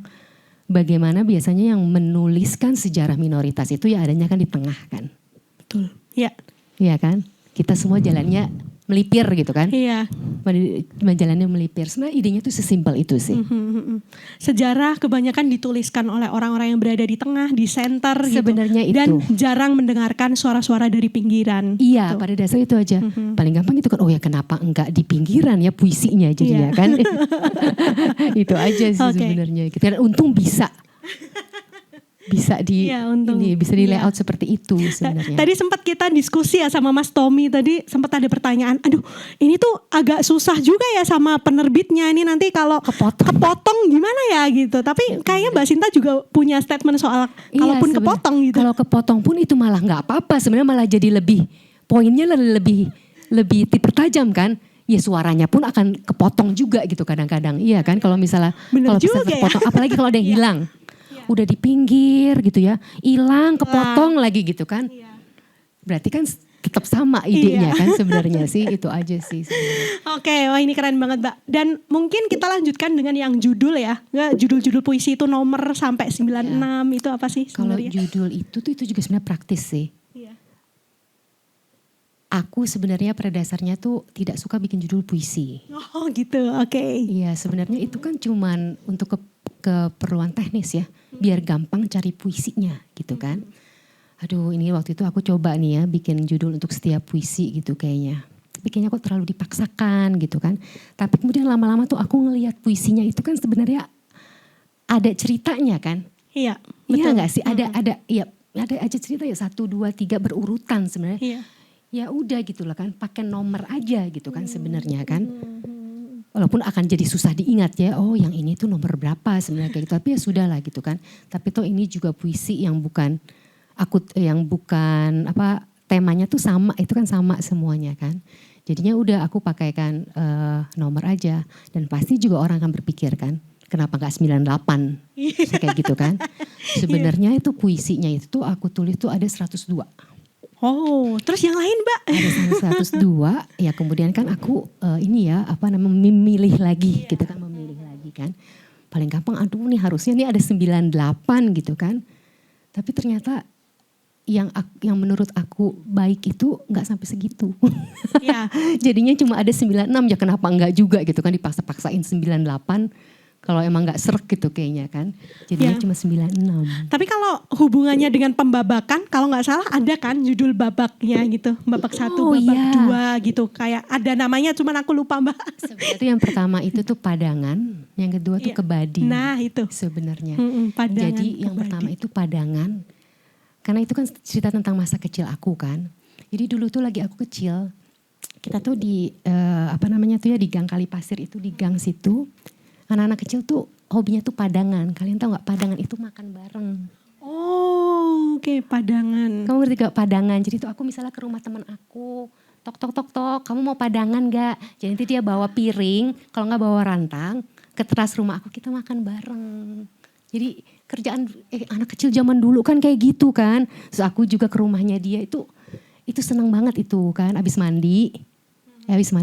bagaimana biasanya yang menuliskan sejarah minoritas itu ya adanya kan di tengah kan. Betul, ya. Iya kan, kita semua jalannya melipir gitu kan. Iya. Jalannya melipir, sebenarnya idenya tuh sesimpel itu sih. Sejarah kebanyakan dituliskan oleh orang-orang yang berada di tengah, di center sebenarnya gitu. itu. Dan jarang mendengarkan suara-suara dari pinggiran. Iya, gitu. pada dasar itu aja. Paling gampang itu kan, oh ya kenapa enggak di pinggiran ya puisinya jadinya kan. Itu aja sih sebenarnya. Kita untung bisa bisa di layout seperti itu sebenarnya. Tadi sempat kita diskusi ya sama Mas Tommy, tadi sempat ada pertanyaan, aduh ini tuh agak susah juga ya sama penerbitnya, ini nanti kalau kepotong gimana ya gitu. Tapi kayaknya Mbak Sinta juga punya statement soal kalaupun kepotong gitu. Kalau kepotong pun itu malah nggak apa-apa, sebenarnya malah jadi lebih, poinnya lebih tajam kan. Ya suaranya pun akan kepotong juga gitu kadang-kadang, iya kan, kalau misalnya kalau bisa kepotong, apalagi kalau ada yang hilang. Udah di pinggir gitu ya, hilang, kepotong lagi gitu kan. Berarti kan tetap sama idenya kan sebenarnya sih, itu aja sih sebenarnya. Oke, wah ini keren banget Mbak. Dan mungkin kita lanjutkan dengan yang judul ya. Judul-judul puisi itu nomor sampai 96 itu apa sih sebenarnya? Kalau judul itu juga sebenarnya praktis sih. Aku sebenarnya pada dasarnya tuh tidak suka bikin judul puisi. Oh gitu, oke. Iya sebenarnya itu kan cuman untuk keperluan teknis ya, biar gampang cari puisinya gitu kan. Aduh ini waktu itu aku coba nih ya bikin judul untuk setiap puisi gitu kayaknya. Tapi kayaknya kok terlalu dipaksakan gitu kan. Tapi kemudian lama-lama tuh aku ngelihat puisinya itu kan sebenarnya ada ceritanya kan. Iya, betul. Iya gak sih? Ada aja cerita ya 1, 2, 3 berurutan sebenarnya. Iya. Ya udah gitu lah kan, pakai nomor aja gitu kan sebenarnya kan. Walaupun akan jadi susah diingat ya, oh yang ini tuh nomor berapa sebenarnya kayak gitu. Tapi ya sudah lah gitu kan. Tapi toh ini juga puisi yang bukan temanya tuh sama, itu kan sama semuanya kan. Jadinya udah aku pakaikan nomor aja. Dan pasti juga orang akan berpikir kan, kenapa gak 98 kayak gitu kan. Sebenarnya itu puisinya itu tuh aku tulis tuh ada 102. Oh, terus yang lain Mbak? Ada 102, ya kemudian kan aku memilih lagi gitu kan, memilih lagi kan. Paling gampang aduh nih harusnya nih ada 98 gitu kan. Tapi ternyata yang menurut aku baik itu gak sampai segitu. Ya. Jadinya cuma ada 96, ya kenapa enggak juga gitu kan, dipaksa-paksain 98. Kalau emang gak serek gitu kayaknya kan. Jadinya cuma 96. Tapi kalau hubungannya dengan pembabakan, kalau gak salah ada kan judul babaknya gitu. Babak 1, babak 2 gitu. Kayak ada namanya cuman aku lupa Mbak. Sebenarnya yang pertama itu tuh padangan. Yang kedua tuh kebadi. Nah itu. Sebenarnya. Padangan, jadi yang pertama itu padangan. Karena itu kan cerita tentang masa kecil aku kan. Jadi dulu tuh lagi aku kecil. Kita tuh di di Gang Kalipasir itu, di gang situ. Anak-anak kecil tuh hobinya tuh padangan. Kalian tahu gak padangan itu makan bareng. Oh oke, padangan. Kamu ngerti gak padangan? Jadi tuh aku misalnya ke rumah teman aku. Tok, kamu mau padangan gak? Jadi nanti dia bawa piring, kalau gak bawa rantang. ke teras rumah aku, kita makan bareng. Jadi kerjaan anak kecil zaman dulu kan kayak gitu kan. Terus aku juga ke rumahnya dia, itu senang banget itu kan. Abis mandi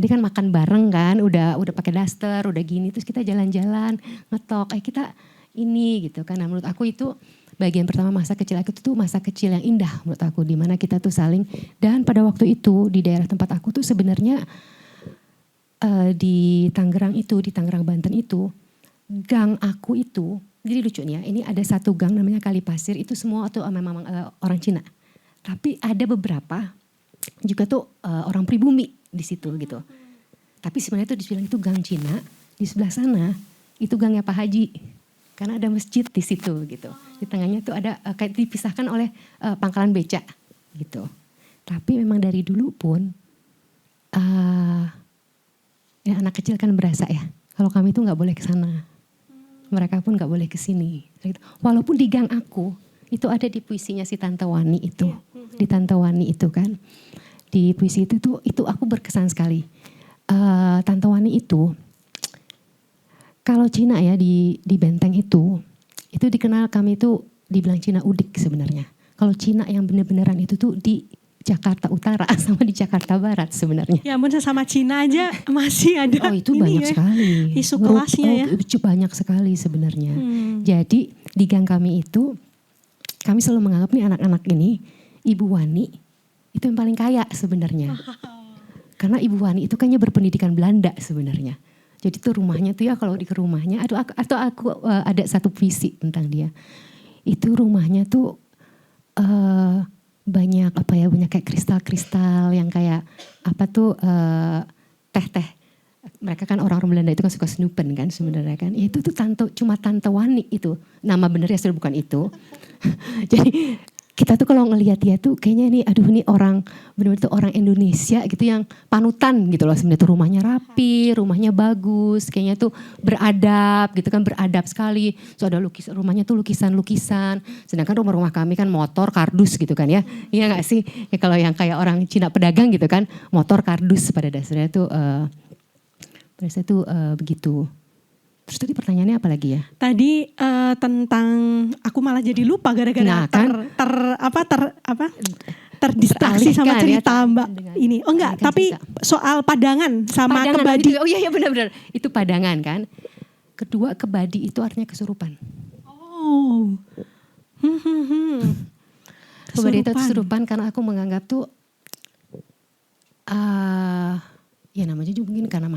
kan makan bareng kan, udah pakai daster, udah gini, terus kita jalan-jalan ngetok, kita ini gitu kan. Nah, menurut aku itu bagian pertama masa kecil aku tuh masa kecil yang indah menurut aku, di mana kita tuh saling. Dan pada waktu itu di daerah tempat aku tuh sebenarnya di Tangerang Banten itu, gang aku itu, jadi lucu nih ya, ini ada satu gang namanya Kali Pasir, itu semua tuh memang orang Cina. Tapi ada beberapa juga tuh orang pribumi di situ gitu. Tapi sebenarnya tuh dibilang itu gang Cina, di sebelah sana itu gangnya Pak Haji. Karena ada masjid di situ gitu. Di tengahnya tuh ada kayak dipisahkan oleh pangkalan beca gitu. Tapi memang dari dulu pun ya anak kecil kan berasa ya, kalau kami tuh nggak boleh ke sana, mereka pun nggak boleh ke sini. Walaupun di gang aku itu ada di puisinya si Tante Wani itu, di Tante Wani itu kan, di puisi itu aku berkesan sekali. Tante Wani itu, kalau Cina ya di Benteng itu dikenal kami itu dibilang Cina udik sebenarnya. Kalau Cina yang bener-beneran itu tuh di Jakarta Utara sama di Jakarta Barat sebenarnya. Ya ampun, sesama Cina aja masih ada. Oh itu banyak sekali. Isu kelasnya ya. Itu banyak sekali sebenarnya. Jadi di gang kami itu, kami selalu menganggap nih anak-anak ini, Ibu Wani itu yang paling kaya sebenarnya. Karena Ibu Wani itu kayaknya berpendidikan Belanda sebenarnya. Jadi tuh rumahnya tuh ya, kalau di rumahnya, atau aku ada satu puisi tentang dia. Itu rumahnya tuh banyak banyak kayak kristal-kristal yang kayak teh-teh. Mereka kan orang-orang Belanda itu kan suka snoepen kan sebenarnya kan. Itu tuh cuma Tante Wani itu. Nama benernya sudah bukan itu. Jadi kita tuh kalau ngelihat dia tuh kayaknya ini orang benar-benar tuh orang Indonesia gitu yang panutan gitu loh. Sebenarnya tuh rumahnya rapi, rumahnya bagus, kayaknya tuh beradab gitu kan, beradab sekali. So ada rumahnya tuh lukisan-lukisan. Sedangkan rumah-rumah kami kan motor, kardus gitu kan ya. Iya gak sih? Ya kalau yang kayak orang Cina pedagang gitu kan, motor, kardus pada dasarnya tuh begitu. Terus tadi pertanyaannya apa lagi ya? Tadi tentang, aku malah jadi lupa gara-gara terdistraksi sama cerita Mbak ini. Oh enggak, tapi cerita. Soal padangan sama kebadi. Oh iya benar-benar. Itu padangan kan. Kedua, kebadi itu artinya kesurupan. Oh. Kebadi itu kesurupan karena aku menganggap tuh ya namanya juga mungkin karena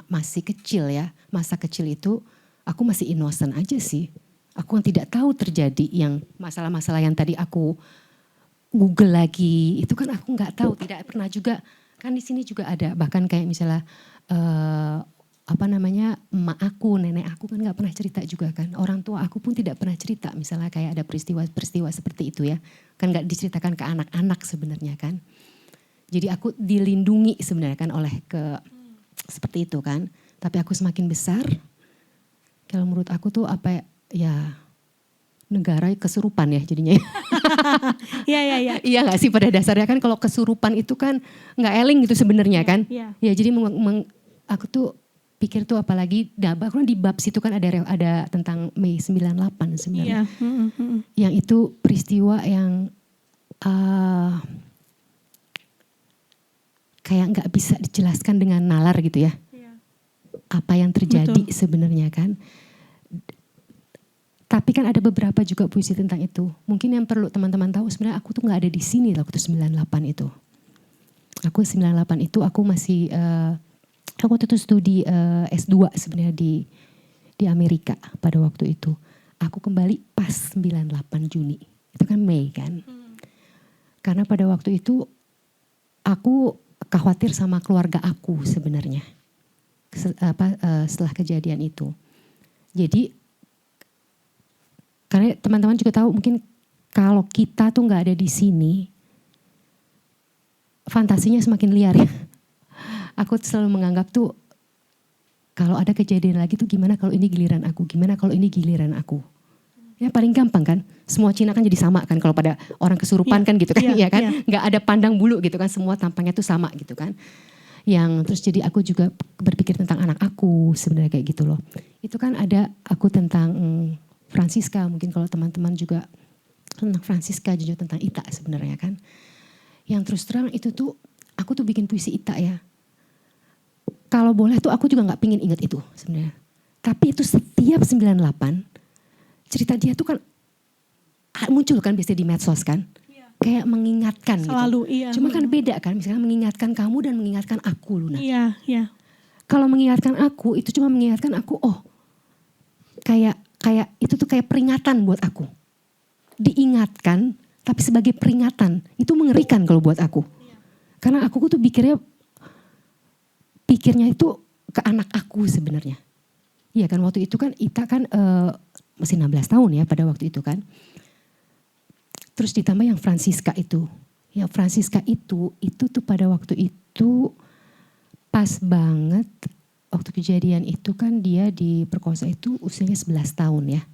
masih kecil ya. Masa kecil itu aku masih innocent aja sih. Aku yang tidak tahu terjadi yang masalah-masalah yang tadi aku Google lagi. Itu kan aku gak tahu, tidak pernah juga. Kan di sini juga ada, bahkan kayak misalnya emak aku, nenek aku kan gak pernah cerita juga kan. Orang tua aku pun tidak pernah cerita. Misalnya kayak ada peristiwa seperti itu ya. Kan gak diceritakan ke anak-anak sebenarnya kan. Jadi aku dilindungi sebenarnya kan oleh seperti itu kan. Tapi aku semakin besar, kalau menurut aku tuh negara kesurupan ya jadinya. Iya. Iya gak sih pada dasarnya kan kalau kesurupan itu kan gak eling gitu sebenarnya kan. Ya jadi aku tuh pikir tuh apalagi bahkan di bab situ kan ada tentang Mei 98 sebenarnya. Yang itu peristiwa yang kayak gak bisa dijelaskan dengan nalar gitu ya. Apa yang terjadi sebenarnya kan. Tapi kan ada beberapa juga puisi tentang itu. Mungkin yang perlu teman-teman tahu sebenarnya aku tuh gak ada di sini waktu 98 itu. Aku 98 itu aku masih, aku waktu itu studi S2 sebenarnya di Amerika pada waktu itu. Aku kembali pas 98 Juni. Itu kan Mei kan. Karena pada waktu itu aku khawatir sama keluarga aku sebenarnya. Setelah kejadian itu. Jadi karena teman-teman juga tahu mungkin kalau kita tuh nggak ada di sini, fantasinya semakin liar ya. Aku selalu menganggap tuh kalau ada kejadian lagi tuh gimana kalau ini giliran aku, gimana kalau ini giliran aku. Ya paling gampang kan, semua Cina kan jadi sama kan kalau pada orang kesurupan kan gitu kan, ya kan, nggak ada pandang bulu gitu kan, semua tampangnya tuh sama gitu kan. Yang terus jadi aku juga berpikir tentang anak aku sebenarnya kayak gitu loh. Itu kan ada aku tentang Francisca, mungkin kalau teman-teman juga tentang Francisca juga tentang Ita sebenarnya kan. Yang terus terang itu tuh aku tuh bikin puisi Ita ya. Kalau boleh tuh aku juga gak pingin inget itu sebenarnya. Tapi itu setiap 98 cerita dia tuh kan muncul kan biasanya di medsos kan. Kayak mengingatkan Selalu, gitu. iya. Cuma kan beda kan, misalnya mengingatkan kamu dan mengingatkan aku Luna. Iya, iya. Kalau mengingatkan aku itu cuma mengingatkan aku, oh kayak itu tuh kayak peringatan buat aku. Diingatkan tapi sebagai peringatan itu mengerikan kalau buat aku. Karena aku tuh pikirnya itu ke anak aku sebenarnya. Iya kan waktu itu kan Ita kan masih 16 tahun ya pada waktu itu kan. Terus ditambah yang Francisca itu. Yang Francisca itu tuh pada waktu itu pas banget waktu kejadian itu kan dia diperkosa itu usianya 11 tahun ya.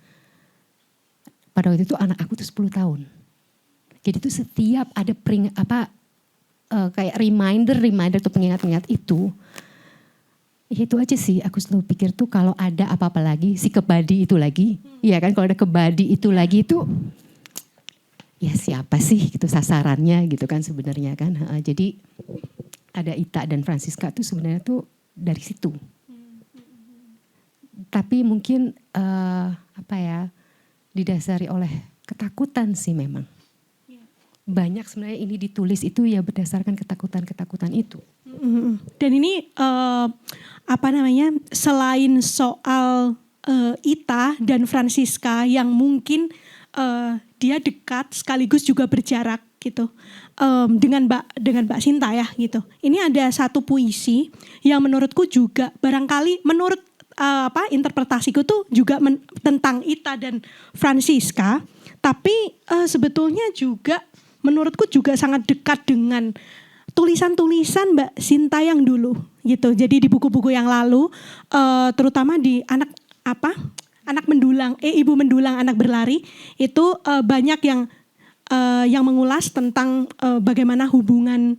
Pada waktu itu anak aku tuh 10 tahun. Jadi tuh setiap ada kayak reminder atau pengingat-pengingat itu aja sih aku selalu pikir tuh kalau ada apa-apa lagi si kebadi itu lagi. Iya kan kalau ada kebadi itu lagi itu ya siapa sih gitu sasarannya gitu kan sebenarnya kan. Jadi ada Ita dan Francisca tuh sebenarnya tuh dari situ. Tapi mungkin didasari oleh ketakutan sih memang. Banyak sebenarnya ini ditulis itu ya berdasarkan ketakutan itu. Dan ini selain soal Ita dan Francisca yang mungkin dia dekat sekaligus juga berjarak gitu dengan Mbak Sinta ya gitu. Ini ada satu puisi yang menurutku juga barangkali menurut interpretasiku tuh juga tentang Ita dan Francisca, tapi sebetulnya juga menurutku juga sangat dekat dengan tulisan-tulisan Mbak Sinta yang dulu gitu. Jadi di buku-buku yang lalu terutama di Ibu Mendulang Anak Berlari itu banyak yang mengulas tentang bagaimana hubungan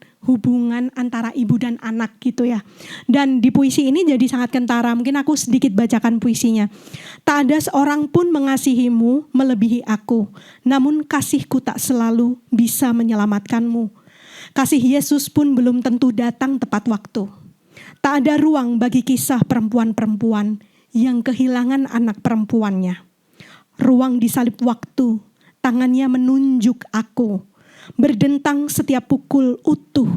antara ibu dan anak gitu ya. Dan di puisi ini jadi sangat kentara. Mungkin aku sedikit bacakan puisinya. Tak ada seorang pun mengasihimu melebihi aku, namun kasihku tak selalu bisa menyelamatkanmu. Kasih Yesus pun belum tentu datang tepat waktu. Tak ada ruang bagi kisah perempuan-perempuan yang kehilangan anak perempuannya. Ruang di salib waktu, tangannya menunjuk aku. Berdentang setiap pukul utuh,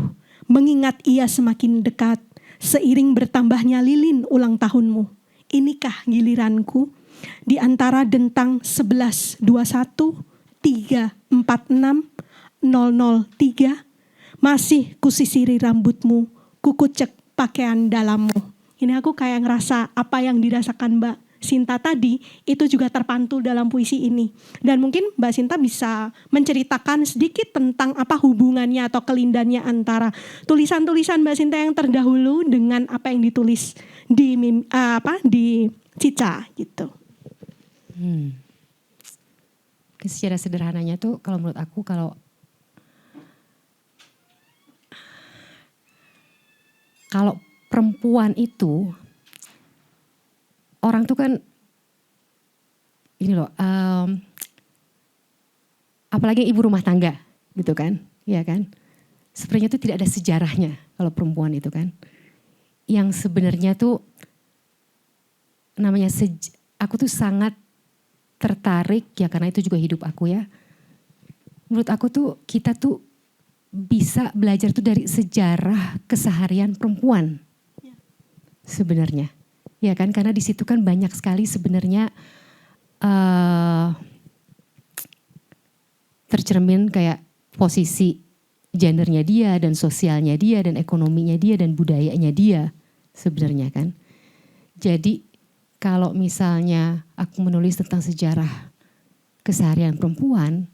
mengingat ia semakin dekat. Seiring bertambahnya lilin ulang tahunmu. Inikah giliranku di antara dentang 11, 21, 3, 46, 003. Masih kusisiri rambutmu, kukucek pakaian dalammu. Ini aku kayak ngerasa apa yang dirasakan Mbak Sinta tadi itu juga terpantul dalam puisi ini. Dan mungkin Mbak Sinta bisa menceritakan sedikit tentang apa hubungannya atau kelindannya antara tulisan-tulisan Mbak Sinta yang terdahulu dengan apa yang ditulis di Cica gitu. Secara sederhananya tuh kalau menurut aku kalau perempuan itu orang tuh kan ini loh, apalagi ibu rumah tangga gitu kan, ya kan. Sebenarnya tuh tidak ada sejarahnya kalau perempuan itu kan. Yang sebenarnya tuh namanya aku tuh sangat tertarik ya karena itu juga hidup aku ya. Menurut aku tuh kita tuh bisa belajar tuh dari sejarah keseharian perempuan sebenarnya, ya kan? Karena di situ kan banyak sekali sebenarnya tercermin kayak posisi gendernya dia dan sosialnya dia dan ekonominya dia dan budayanya dia sebenarnya kan. Jadi kalau misalnya aku menulis tentang sejarah keseharian perempuan,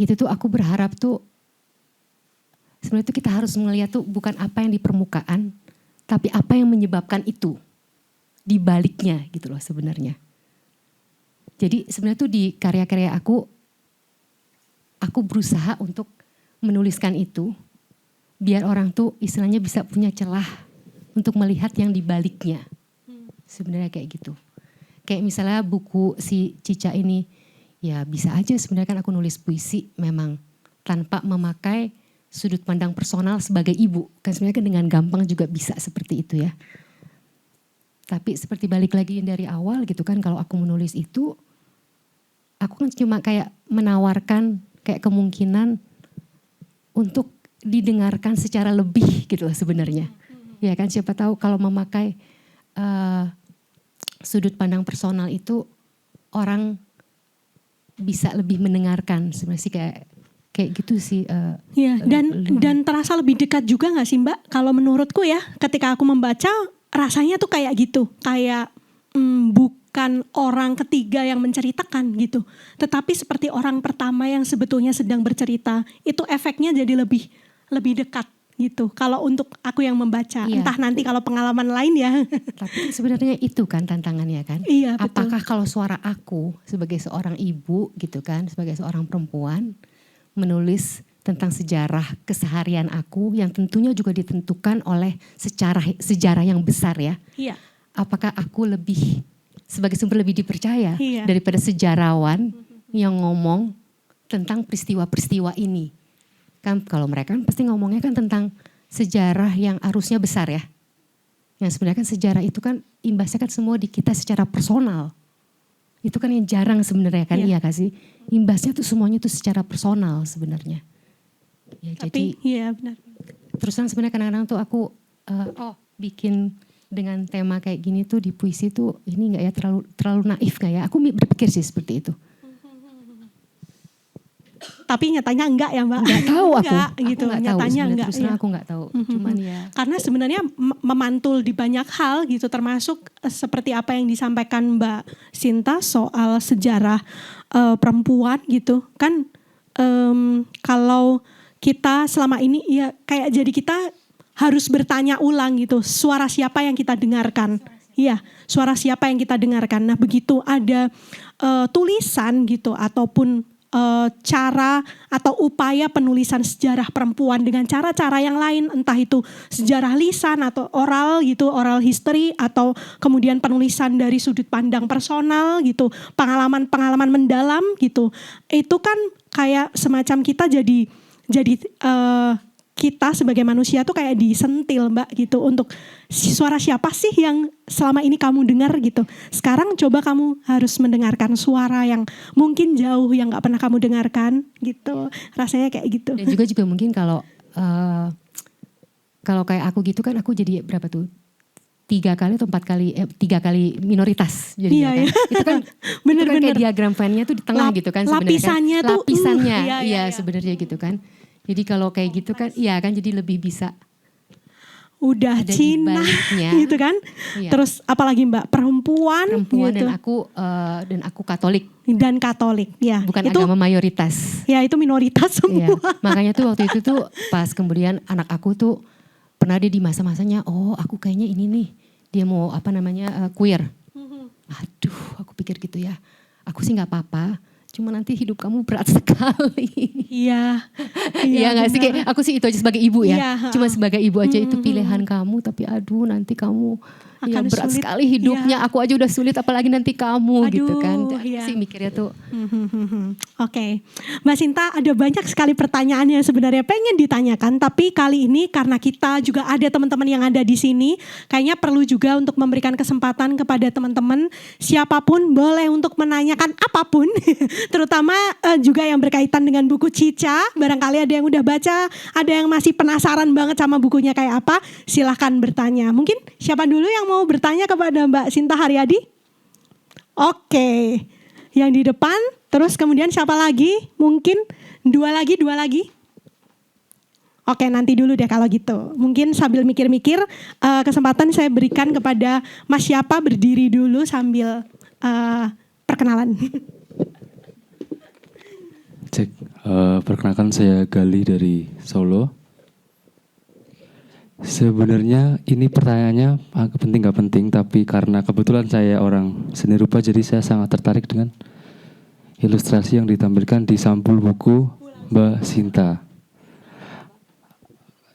itu tuh aku berharap tuh sebenarnya tuh kita harus melihat tuh bukan apa yang di permukaan, tapi apa yang menyebabkan itu di baliknya gitu loh sebenarnya. Jadi sebenarnya tuh di karya-karya aku berusaha untuk menuliskan itu biar orang tuh istilahnya bisa punya celah untuk melihat yang di baliknya. Sebenarnya kayak gitu. Kayak misalnya buku si Cica ini, ya bisa aja sebenarnya kan aku nulis puisi memang tanpa memakai sudut pandang personal sebagai ibu. Kan sebenarnya kan dengan gampang juga bisa seperti itu ya. Tapi seperti balik lagi dari awal gitu kan, kalau aku menulis itu, aku kan cuma kayak menawarkan kayak kemungkinan untuk didengarkan secara lebih gitu loh sebenarnya. Ya kan, siapa tahu kalau memakai sudut pandang personal itu orang bisa lebih mendengarkan. Sebenarnya sih kayak gitu sih. Iya, dan terasa lebih dekat juga nggak sih Mbak? Kalau menurutku ya, ketika aku membaca rasanya tuh kayak gitu, kayak bukan orang ketiga yang menceritakan gitu, tetapi seperti orang pertama yang sebetulnya sedang bercerita. Itu efeknya jadi lebih dekat gitu. Kalau untuk aku yang membaca, Iya. entah nanti kalau pengalaman lain ya. Tapi sebenarnya itu kan tantangannya kan. Iya, betul. Apakah kalau suara aku sebagai seorang ibu gitu kan, sebagai seorang perempuan menulis tentang sejarah keseharian aku yang tentunya juga ditentukan oleh sejarah yang besar ya. Iya. Apakah aku lebih sebagai sumber lebih dipercaya Iya. daripada sejarawan yang ngomong tentang peristiwa-peristiwa ini. Kan kalau mereka kan pasti ngomongnya kan tentang sejarah yang arusnya besar ya. Yang sebenarnya kan sejarah itu kan imbasnya kan semua di kita secara personal. Itu kan yang jarang sebenarnya kan, iya gak sih? Imbasnya tuh semuanya tuh secara personal sebenarnya. Ya, Tapi iya benar. terus terang sebenarnya kadang-kadang tuh aku bikin dengan tema kayak gini tuh di puisi tuh ini nggak ya terlalu naif nggak ya? Aku berpikir sih seperti itu. Tapi nyatanya enggak ya Mbak? Nggak tahu aku. Enggak, gitu. Aku nggak tahu Nyatanya sebenarnya, enggak. terus terang Ya. aku nggak tahu. Cuman ya. Karena sebenarnya memantul di banyak hal gitu, termasuk seperti apa yang disampaikan Mbak Sinta soal sejarah perempuan gitu. Kan kalau kita selama ini ya kayak jadi kita harus bertanya ulang gitu, suara siapa yang kita dengarkan? Iya, suara siapa yang kita dengarkan. Nah begitu ada tulisan gitu ataupun cara atau upaya penulisan sejarah perempuan dengan cara-cara yang lain, entah itu sejarah lisan atau oral gitu, oral history, atau kemudian penulisan dari sudut pandang personal gitu, pengalaman-pengalaman mendalam gitu. Itu kan kayak semacam kita jadi kita sebagai manusia tuh kayak disentil Mbak gitu, untuk suara siapa sih yang selama ini kamu dengar gitu. Sekarang coba kamu harus mendengarkan suara yang mungkin jauh yang gak pernah kamu dengarkan gitu. Rasanya kayak gitu. Dan juga mungkin kalau kayak aku gitu kan, aku jadi berapa tuh? 3 kali atau 4 kali, 3 kali minoritas jadinya Iya, kan. Itu kan Bener-bener. kayak diagram Venn-nya tuh di tengah gitu kan sebenarnya lapisannya kan. tuh, Lapisannya, iya. sebenarnya gitu kan. Jadi kalau kayak gitu kan, iya kan jadi lebih bisa Udah ada di Cina baliknya. gitu kan. Iya. Terus apalagi Mbak, perempuan gitu. dan aku Katolik, Dan Katolik ya. bukan itu, agama mayoritas. ya itu minoritas Iya. semua. Makanya tuh waktu itu tuh pas kemudian anak aku tuh pernah dia di masa-masanya, oh aku kayaknya ini nih, dia mau queer. Aduh, aku pikir gitu ya. Aku sih nggak apa-apa, cuma nanti hidup kamu berat sekali. Iya. Iya nggak sih, kayak aku sih itu aja sebagai ibu ya. Iya, Cuma sebagai ibu aja itu pilihan kamu, tapi aduh nanti kamu ya Akan berat sulit. sekali hidupnya. Aku aja udah sulit, apalagi nanti kamu gitu kan. Aduh, Aku iya. sih mikirnya tuh. Oke, Mbak Sinta, ada banyak sekali pertanyaan yang sebenarnya pengen ditanyakan, tapi kali ini karena kita juga ada teman-teman yang ada di sini, kayaknya perlu juga untuk memberikan kesempatan kepada teman-teman siapapun boleh untuk menanyakan apapun, terutama juga yang berkaitan dengan buku Cica. Barangkali ada yang udah baca, ada yang masih penasaran banget sama bukunya kayak apa, silahkan bertanya. Mungkin siapa dulu yang mau bertanya kepada Mbak Sinta Haryadi? Oke, yang di depan, terus kemudian siapa lagi? Mungkin dua lagi. Oke, nanti dulu deh kalau gitu. Mungkin sambil mikir-mikir, kesempatan saya berikan kepada Mas siapa, berdiri dulu sambil perkenalan. Cek, perkenalkan saya Gali dari Solo. Sebenarnya ini pertanyaannya agak penting gak penting, tapi karena kebetulan saya orang seni rupa, jadi saya sangat tertarik dengan ilustrasi yang ditampilkan di sampul buku Mbak Sinta.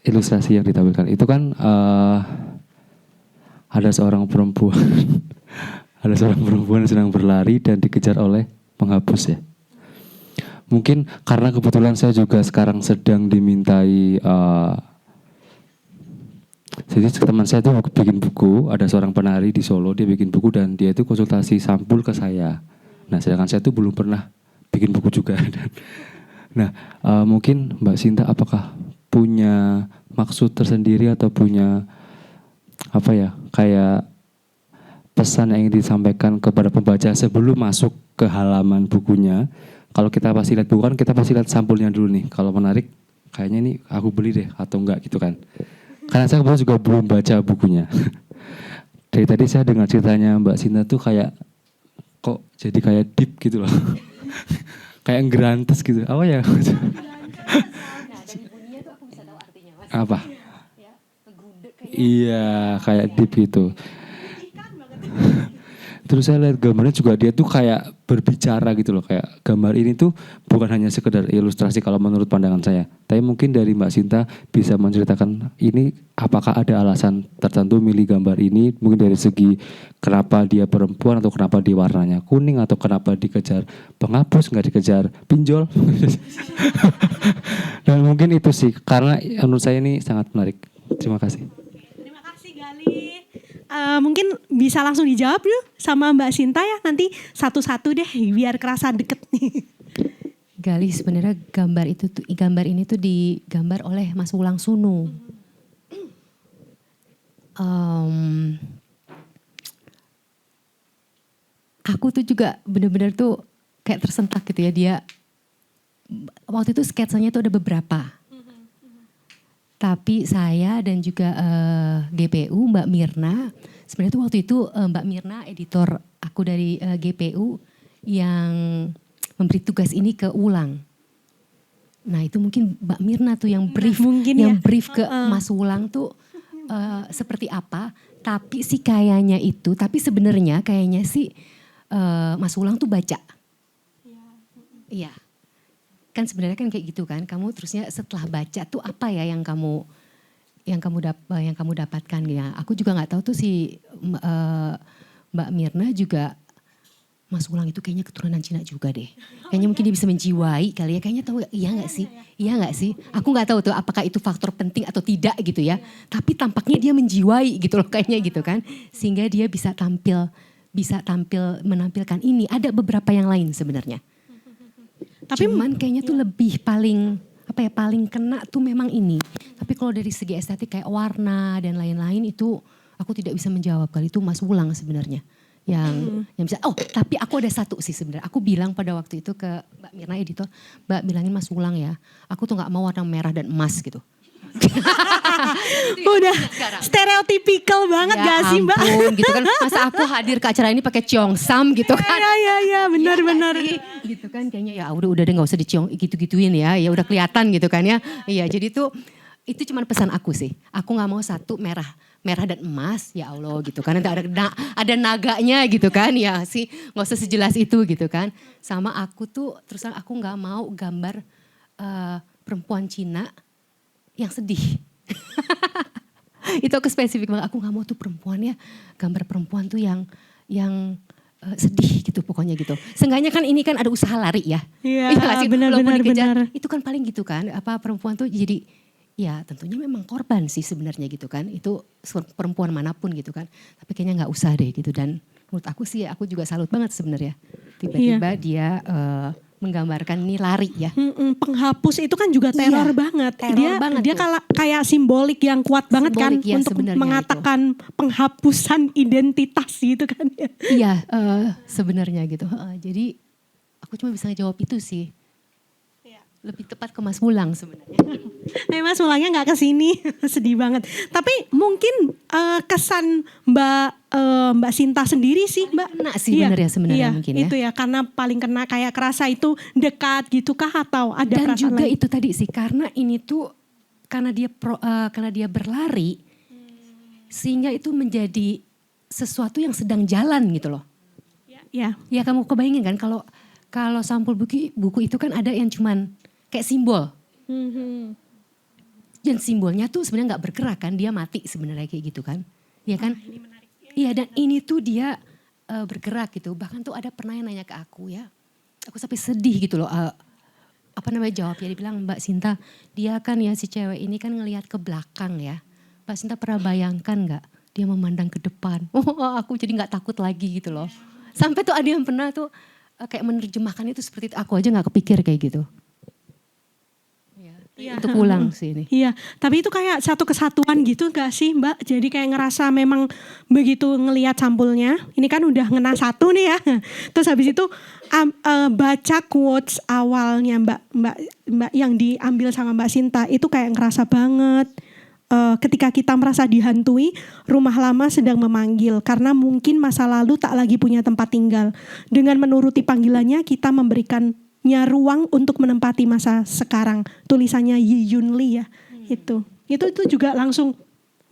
ilustrasi yang ditampilkan itu kan ada seorang perempuan ada seorang perempuan yang sedang berlari dan dikejar oleh penghapus ya. Mungkin karena kebetulan saya juga sekarang sedang dimintai jadi teman saya tuh bikin buku, ada seorang penari di Solo, dia bikin buku dan dia itu konsultasi sampul ke saya. Nah, sedangkan saya tuh belum pernah bikin buku juga. Nah, mungkin Mbak Sinta apakah punya maksud tersendiri atau punya apa ya, kayak pesan yang ingin disampaikan kepada pembaca sebelum masuk ke halaman bukunya? Kalau kita pasti lihat buku kan, kita pasti lihat sampulnya dulu nih. Kalau menarik, kayaknya ini aku beli deh atau enggak gitu kan. Karena saya kebetulan juga belum baca bukunya. Dari tadi saya dengar ceritanya Mbak Sinta tuh kayak kok jadi kayak deep gitu loh. Kayak gerantes gitu. Apa ya? Apa? Iya, kayak deep gitu. Terus saya lihat gambarnya juga dia tuh kayak berbicara gitu loh, kayak gambar ini tuh bukan hanya sekedar ilustrasi kalau menurut pandangan saya. Tapi mungkin dari Mbak Sinta bisa menceritakan ini apakah ada alasan tertentu milih gambar ini, mungkin dari segi kenapa dia perempuan atau kenapa dia warnanya kuning atau kenapa dikejar penghapus nggak dikejar pinjol. Dan mungkin itu sih karena menurut saya ini sangat menarik. Terima kasih. Terima kasih Gali. Mungkin bisa langsung dijawab dulu sama Mbak Sinta ya, nanti satu-satu deh biar kerasa deket nih. Gali, sebenarnya gambar ini tuh digambar oleh Mas Wulang Sunu. Aku tuh juga benar-benar tuh kayak tersentak gitu ya, dia waktu itu sketsanya tuh ada beberapa. Tapi saya dan juga GPU Mbak Mirna, sebenarnya tuh waktu itu Mbak Mirna editor aku dari GPU yang memberi tugas ini ke Wulang. Nah itu mungkin Mbak Mirna tuh yang brief, brief ke Mas Wulang tuh seperti apa. Tapi sih kayaknya itu, tapi sebenarnya kayaknya sih Mas Wulang tuh baca. Iya. Kan sebenarnya kan kayak gitu kan, kamu terusnya setelah baca tuh apa ya yang kamu dapatkan ya. Aku juga nggak tahu tuh si Mbak Mirna juga Mas Wulang itu kayaknya keturunan Cina juga deh. Kayaknya mungkin dia bisa menjiwai kali ya, kayaknya tahu iya nggak sih? Iya nggak sih? Aku nggak tahu tuh apakah itu faktor penting atau tidak gitu ya. Tapi tampaknya dia menjiwai gitu loh kayaknya gitu kan, sehingga dia bisa menampilkan ini. Ada beberapa yang lain sebenarnya. Tapi cuman kayaknya tuh lebih paling kena tuh memang ini. Tapi kalau dari segi estetik kayak warna dan lain-lain itu aku tidak bisa menjawab, kali itu Mas Wulang sebenarnya yang bisa. Oh, tapi aku ada satu sih sebenarnya. Aku bilang pada waktu itu ke Mbak Mirna editor, Mbak bilangin Mas Wulang ya, aku tuh nggak mau warna merah dan emas gitu. Udah stereotypical banget ya gak sih Mbak? Ampun, gitu kan. Masa aku hadir ke acara ini pakai Cheongsam gitu kan. Iya benar. Gitu kan kayaknya ya udah deh gak usah diciong gitu-gituin ya. Ya udah kelihatan gitu kan ya. Iya jadi tuh itu cuma pesan aku sih. Aku gak mau satu merah dan emas ya Allah gitu kan. Nanti ada naganya gitu kan ya sih. Gak usah sejelas itu gitu kan. Sama aku tuh terus aku gak mau gambar perempuan Cina yang sedih. Itu aku spesifik banget, aku gak mau tuh perempuan ya, gambar perempuan tuh yang sedih gitu pokoknya gitu. Seenggaknya kan ini kan ada usaha lari ya. Iya benar. Itu kan paling gitu kan, apa perempuan tuh jadi ya tentunya memang korban sih sebenarnya gitu kan. Itu perempuan manapun gitu kan. Tapi kayaknya gak usah deh gitu, dan menurut aku sih aku juga salut banget sebenarnya. Tiba-tiba dia menggambarkan ini lari ya. Penghapus itu kan juga teror banget. Dia kayak simbolik yang kuat banget kan ya, untuk mengatakan itu penghapusan identitas gitu kan. Iya sebenarnya gitu. Jadi aku cuma bisa ngejawab itu sih. Lebih tepat ke Mas Wulang sebenarnya. Mas Wulangnya nggak kesini, sedih banget. Tapi mungkin kesan Mbak Sinta sendiri sih Mbak. Kena sih sebenarnya mungkin ya. Itu ya karena paling kena kayak kerasa itu dekat gitu kah atau ada dan perasaan juga lain? itu tadi sih karena ini tuh karena dia berlari sehingga itu menjadi sesuatu yang sedang jalan gitu loh. Ya kamu kebayangin kan kalau sampul buku itu kan ada yang cuman kayak simbol. Dan simbolnya tuh sebenarnya nggak bergerak kan, dia mati sebenarnya kayak gitu kan, ya kan? Iya, dan ini tuh dia bergerak gitu. Bahkan tuh ada pernah yang nanya ke aku ya, aku sampai sedih gitu loh. Apa namanya jawabnya, dia bilang, Mbak Sinta, dia kan ya si cewek ini kan ngelihat ke belakang ya. Mbak Sinta pernah bayangkan nggak dia memandang ke depan? Oh, aku jadi nggak takut lagi gitu loh. Sampai tuh ada yang pernah tuh kayak menerjemahkan itu seperti itu. Aku aja nggak kepikir kayak gitu. Iya. Untuk pulang sih ini. Iya, tapi itu kayak satu kesatuan gitu gak sih Mbak? Jadi kayak ngerasa memang begitu ngelihat sampulnya, ini kan udah ngena satu nih ya. Terus habis itu baca quotes awalnya Mbak yang diambil sama Mbak Sinta itu kayak ngerasa banget. Ketika kita merasa dihantui, rumah lama sedang memanggil karena mungkin masa lalu tak lagi punya tempat tinggal. Dengan menuruti panggilannya kita memberikannya ruang untuk menempati masa sekarang. Tulisannya Yi Yun Lee ya. Itu juga langsung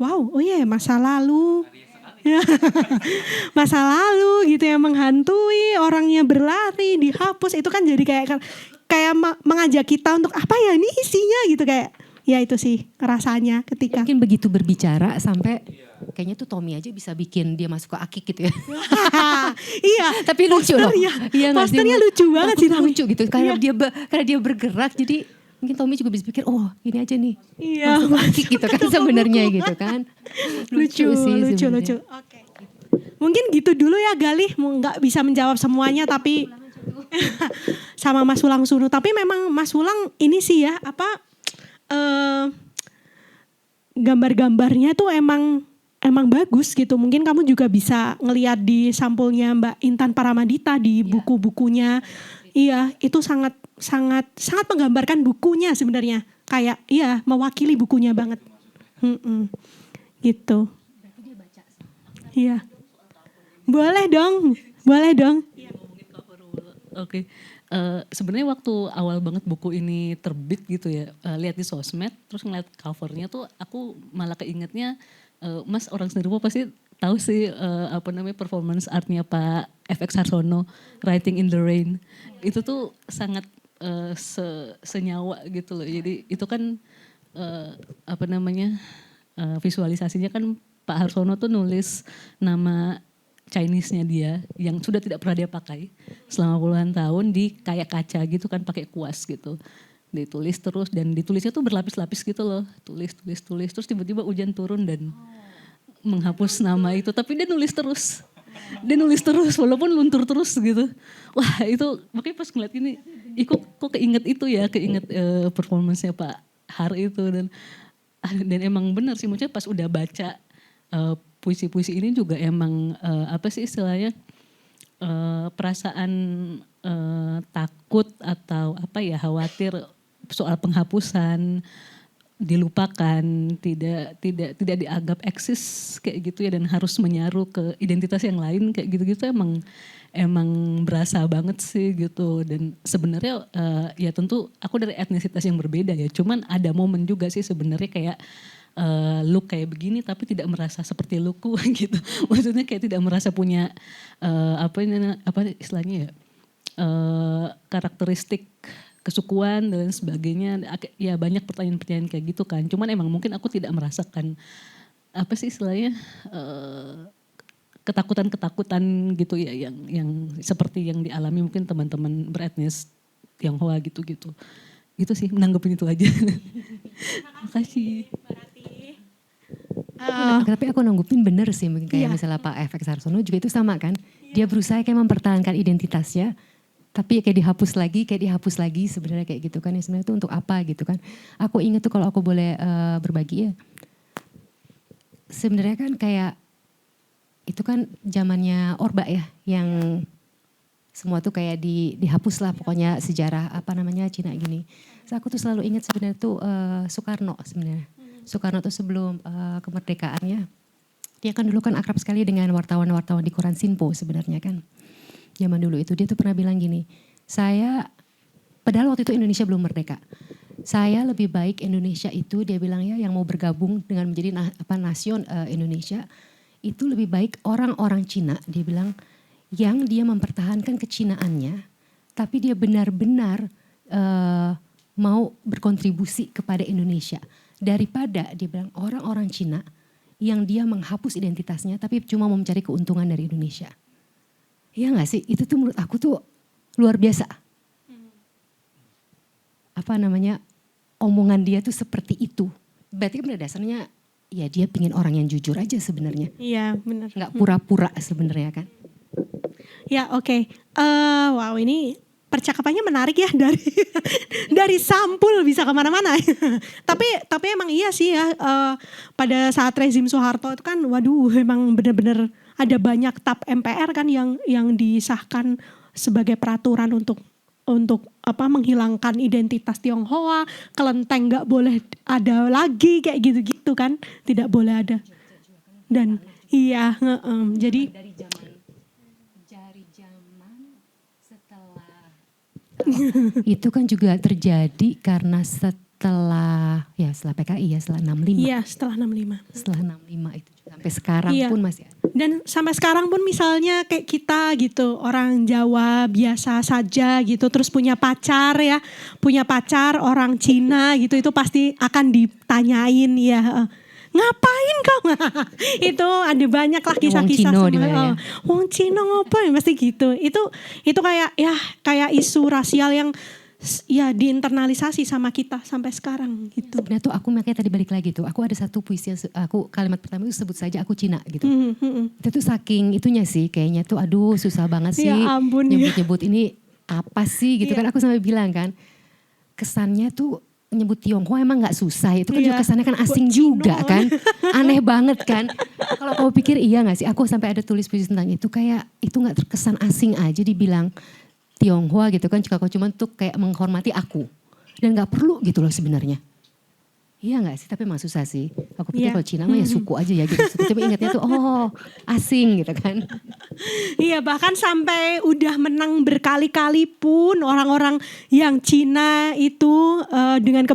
wow, oh iya masa lalu. Masa lalu gitu yang menghantui, orangnya berlari, dihapus, itu kan jadi kayak mengajak kita untuk apa ya ini isinya gitu kayak. Ya itu sih rasanya ketika. Mungkin begitu berbicara sampai kayaknya tuh Tommy aja bisa bikin dia masuk ke akik gitu ya. Iya. Tapi lucu loh. Iya, posternya lucu banget sih. Lucu gitu karena dia bergerak jadi mungkin Tommy juga bisa pikir oh ini aja nih. Iya. Masuk ke akik gitu kan sebenarnya gitu kan. Lucu. Oke. Mungkin gitu dulu ya Galih, nggak bisa menjawab semuanya tapi sama Mas Wulang Sunu. Tapi memang Mas Wulang ini sih ya gambar-gambarnya tuh emang bagus gitu. Mungkin kamu juga bisa ngelihat di sampulnya Mbak Intan Paramadita di buku-bukunya. Iya, itu sangat menggambarkan bukunya sebenarnya. Kayak mewakili bukunya banget. Gitu. Iya. Boleh dong. Oke. Sebenarnya waktu awal banget buku ini terbit gitu ya, lihat di sosmed, terus ngeliat covernya tuh aku malah keingetnya, Mas orang sendiri pasti tahu sih performance artnya Pak FX Harsono, Writing in the Rain. Itu tuh sangat senyawa gitu loh. Jadi itu kan visualisasinya kan Pak Harsono tuh nulis nama Chinese-nya dia yang sudah tidak pernah dia pakai selama puluhan tahun di kayak kaca gitu kan pakai kuas gitu. Ditulis terus dan ditulisnya tuh berlapis-lapis gitu loh. Tulis terus tiba-tiba hujan turun dan menghapus nama itu tapi dia nulis terus. Walaupun luntur terus gitu. Wah, itu makanya pas ngeliat ini kok keinget performance-nya Pak Har itu dan emang benar sih maksudnya pas udah baca puisi-puisi ini juga emang istilahnya perasaan takut atau khawatir soal penghapusan, dilupakan, tidak dianggap eksis kayak gitu ya dan harus menyaru ke identitas yang lain kayak gitu-gitu emang berasa banget sih gitu dan sebenarnya ya tentu aku dari etnisitas yang berbeda ya cuman ada momen juga sih sebenarnya kayak look kayak begini tapi tidak merasa seperti lookku gitu. Maksudnya kayak tidak merasa punya istilahnya ya karakteristik kesukuan dan sebagainya. Ya banyak pertanyaan-pertanyaan kayak gitu kan. Cuman emang mungkin aku tidak merasakan istilahnya ketakutan-ketakutan gitu ya yang seperti yang dialami mungkin teman-teman beretnis Tionghoa gitu-gitu. Gitu sih menanggapin itu aja. Makasih. Tapi aku nanggupin bener sih mungkin kayak misalnya Pak FX Harsono juga itu sama kan. Dia berusaha kayak mempertahankan identitasnya tapi kayak dihapus lagi sebenarnya kayak gitu kan. Ya sebenarnya itu untuk apa gitu kan. Aku ingat tuh kalau aku boleh berbagi ya. Sebenarnya kan kayak itu kan zamannya Orba ya yang semua tuh kayak dihapus lah pokoknya sejarah Cina gini. So, aku tuh selalu ingat sebenarnya tuh Soekarno sebenarnya. Soekarno tuh sebelum kemerdekaannya, dia kan dulu kan akrab sekali dengan wartawan-wartawan di koran Sinpo sebenarnya kan. Zaman dulu itu dia tuh pernah bilang gini, padahal waktu itu Indonesia belum merdeka. Saya lebih baik Indonesia itu dia bilang ya yang mau bergabung dengan menjadi nasion Indonesia itu lebih baik orang-orang Cina dia bilang yang dia mempertahankan kecinaannya tapi dia benar-benar mau berkontribusi kepada Indonesia. daripada dia bilang orang-orang Cina yang dia menghapus identitasnya tapi cuma mau mencari keuntungan dari Indonesia. Iya gak sih? Itu tuh menurut aku tuh luar biasa. Apa namanya, omongan dia tuh seperti itu. Berarti pada dasarnya ya dia pingin orang yang jujur aja sebenarnya. Iya benar. Nggak pura-pura sebenarnya kan. Ya oke. Wow ini percakapannya menarik ya dari dari sampul bisa kemana-mana. tapi emang iya sih ya pada saat rezim Soeharto itu kan waduh emang benar-benar ada banyak tap MPR kan yang disahkan sebagai peraturan untuk menghilangkan identitas Tionghoa, kelenteng nggak boleh ada lagi kayak gitu-gitu kan, tidak boleh ada. Dan iya, jadi Dari zaman setelah itu kan juga terjadi karena setelah PKI ya, setelah 65. iya setelah 65. Setelah 65 itu sampai sekarang Iya. pun masih ada. Dan sampai sekarang pun misalnya kayak kita gitu, orang Jawa biasa saja gitu, terus punya pacar orang Cina gitu, itu pasti akan ditanyain ya, ngapain kau? Itu ada banyak lah kisah-kisah Wong Cino di mana ya? Wong Cino ngapain, pasti gitu. Itu kayak isu rasial yang ya diinternalisasi sama kita sampai sekarang gitu. Sebenarnya tuh aku makanya tadi balik lagi tuh, aku ada satu puisi yang aku kalimat pertama itu sebut saja aku Cina gitu. Itu tuh saking itunya sih kayaknya tuh aduh susah banget sih Ya ampun, nyebut-nyebut ini apa sih gitu kan, aku sampai bilang kan kesannya tuh nyebut Tionghoa emang gak susah, itu kan juga kesannya kan asing juga kan, aneh banget kan. Kalau kamu pikir iya gak sih, aku sampai ada tulis puisi tentang itu, kayak itu gak terkesan asing aja dibilang Tionghoa gitu kan, jika kau cuma tuh kayak menghormati aku. Dan gak perlu gitu loh sebenarnya. Iya gak sih, tapi emang susah sih. Aku pikir kalau Cina mah ya suku aja ya gitu. Tapi ingatnya tuh asing gitu kan. Iya bahkan sampai udah menang berkali-kali pun orang-orang yang Cina itu dengan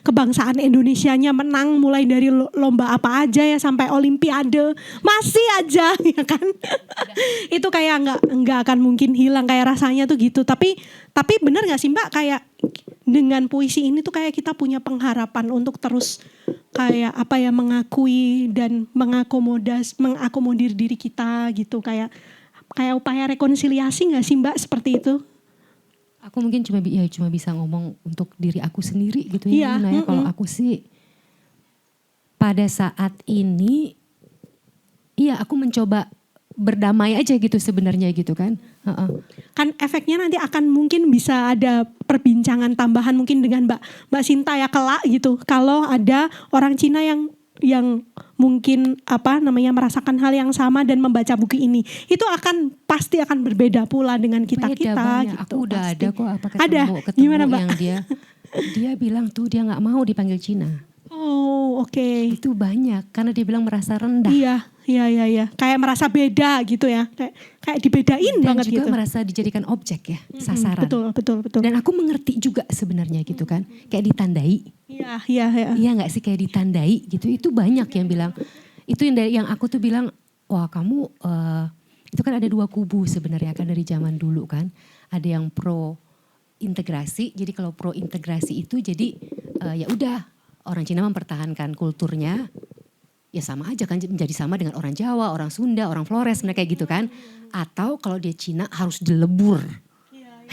kebangsaan Indonesianya menang mulai dari lomba apa aja ya sampai Olimpiade masih aja ya kan. Itu kayak nggak akan mungkin hilang kayak rasanya tuh gitu. Tapi benar nggak sih Mbak kayak dengan puisi ini tuh kayak kita punya pengharapan untuk terus kayak mengakui dan mengakomodir diri kita gitu, kayak upaya rekonsiliasi nggak sih Mbak seperti itu? Aku mungkin cuma bisa ngomong untuk diri aku sendiri gitu ya. Iya, Kalau aku sih pada saat ini iya aku mencoba berdamai aja gitu sebenarnya gitu kan. Kan efeknya nanti akan mungkin bisa ada perbincangan tambahan mungkin dengan Mbak Sinta ya kelak gitu. Kalau ada orang Cina yang mungkin merasakan hal yang sama dan membaca buku ini, itu pasti akan berbeda pula dengan kita Banyak. gitu. Aku udah pasti. ada kok Ada. ketemu Gimana, Mbak? yang dia bilang tuh dia nggak mau dipanggil Cina. Oh oke. Itu banyak karena dia bilang merasa rendah. Iya. Kayak merasa beda gitu ya. Kayak dibedain Dan banget juga gitu. merasa dijadikan objek ya, sasaran. Betul. Dan aku mengerti juga sebenarnya gitu kan. Kayak ditandai. Iya. Iya gak sih kayak ditandai gitu. Itu banyak yang bilang. Itu yang aku tuh bilang, wah kamu itu kan ada dua kubu sebenarnya kan dari zaman dulu kan. Ada yang pro integrasi. Jadi kalau pro integrasi itu jadi ya udah orang Cina mempertahankan kulturnya. Ya sama aja kan menjadi sama dengan orang Jawa, orang Sunda, orang Flores sebenarnya kayak gitu kan. Atau kalau dia Cina harus dilebur.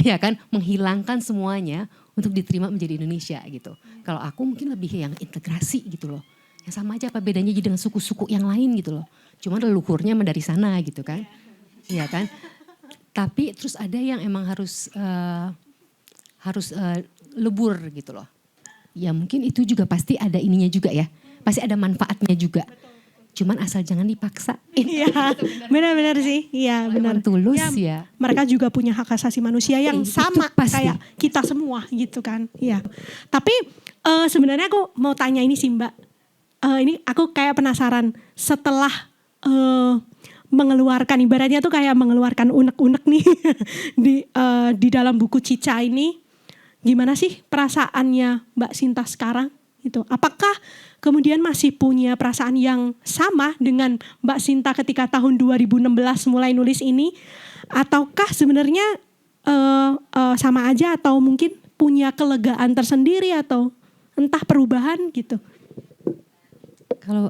Ya kan menghilangkan semuanya untuk diterima menjadi Indonesia gitu. Kalau aku mungkin lebih yang integrasi gitu loh. Yang sama aja apa bedanya dengan suku-suku yang lain gitu loh. Cuma leluhurnya dari sana gitu kan. Iya kan. Tapi terus ada yang emang harus lebur gitu loh. Ya mungkin itu juga pasti ada ininya juga ya. Pasti ada manfaatnya juga. Cuman asal jangan dipaksa. Iya, benar-benar sih. Iya, benar. Tulus ya. Mereka juga punya hak asasi manusia yang sama kayak kita semua gitu kan. Iya. Tapi sebenarnya aku mau tanya ini sih Mbak. Ini aku kayak penasaran setelah mengeluarkan ibaratnya tuh kayak mengeluarkan unek-unek nih di dalam buku Cica ini. Gimana sih perasaannya Mbak Sinta sekarang? Gitu. Apakah kemudian masih punya perasaan yang sama dengan Mbak Sinta ketika tahun 2016 mulai nulis ini? Ataukah sebenarnya sama aja atau mungkin punya kelegaan tersendiri atau entah perubahan gitu. Kalau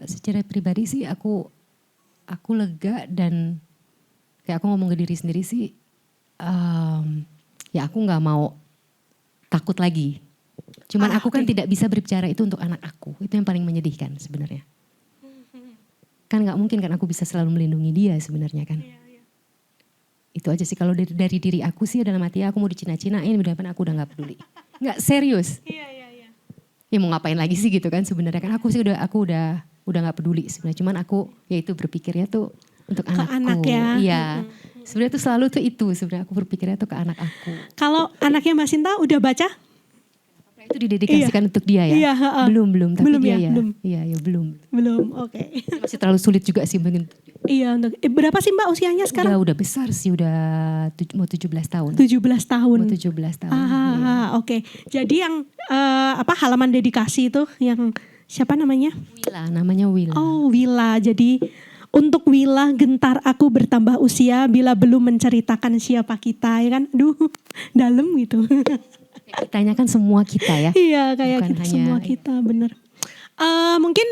secara pribadi sih aku lega dan kayak aku ngomong ke diri sendiri sih, ya aku nggak mau takut lagi. Cuman aku kan tidak bisa berbicara itu untuk anak aku. Itu yang paling menyedihkan sebenarnya. Kan nggak mungkin kan aku bisa selalu melindungi dia sebenarnya kan. Itu aja sih kalau dari diri aku sih dalam hati aku mau dicina-cinain, aku udah nggak peduli. Nggak serius. Ya mau ngapain lagi sih gitu kan sebenarnya kan aku udah nggak peduli sebenarnya. Cuman aku ya itu berpikirnya tuh untuk anakku. Anak ya. Iya. Sebenarnya tuh selalu tuh itu sebenarnya aku berpikirnya tuh ke anak aku. Kalau anaknya Mbak Sinta udah baca? Itu didedikasikan untuk dia ya? Iya, belum, tapi belum dia ya, ya. belum. Iya, ya belum. Belum, oke. Masih terlalu sulit juga sih mungkin. Iya, untuk berapa sih Mbak usianya sekarang? Udah besar sih, mau 17 tahun. 17 tahun. Mau 17 tahun. Iya. Oke. Jadi yang halaman dedikasi itu yang siapa namanya? Wila, namanya Wila. Oh, Wila. Jadi untuk Wila, gentar aku bertambah usia bila belum menceritakan siapa kita, ya kan? Aduh, dalam gitu. Kitanya kan semua kita ya. Iya, kayak Bukan kita hanya- semua kita, bener. Mungkin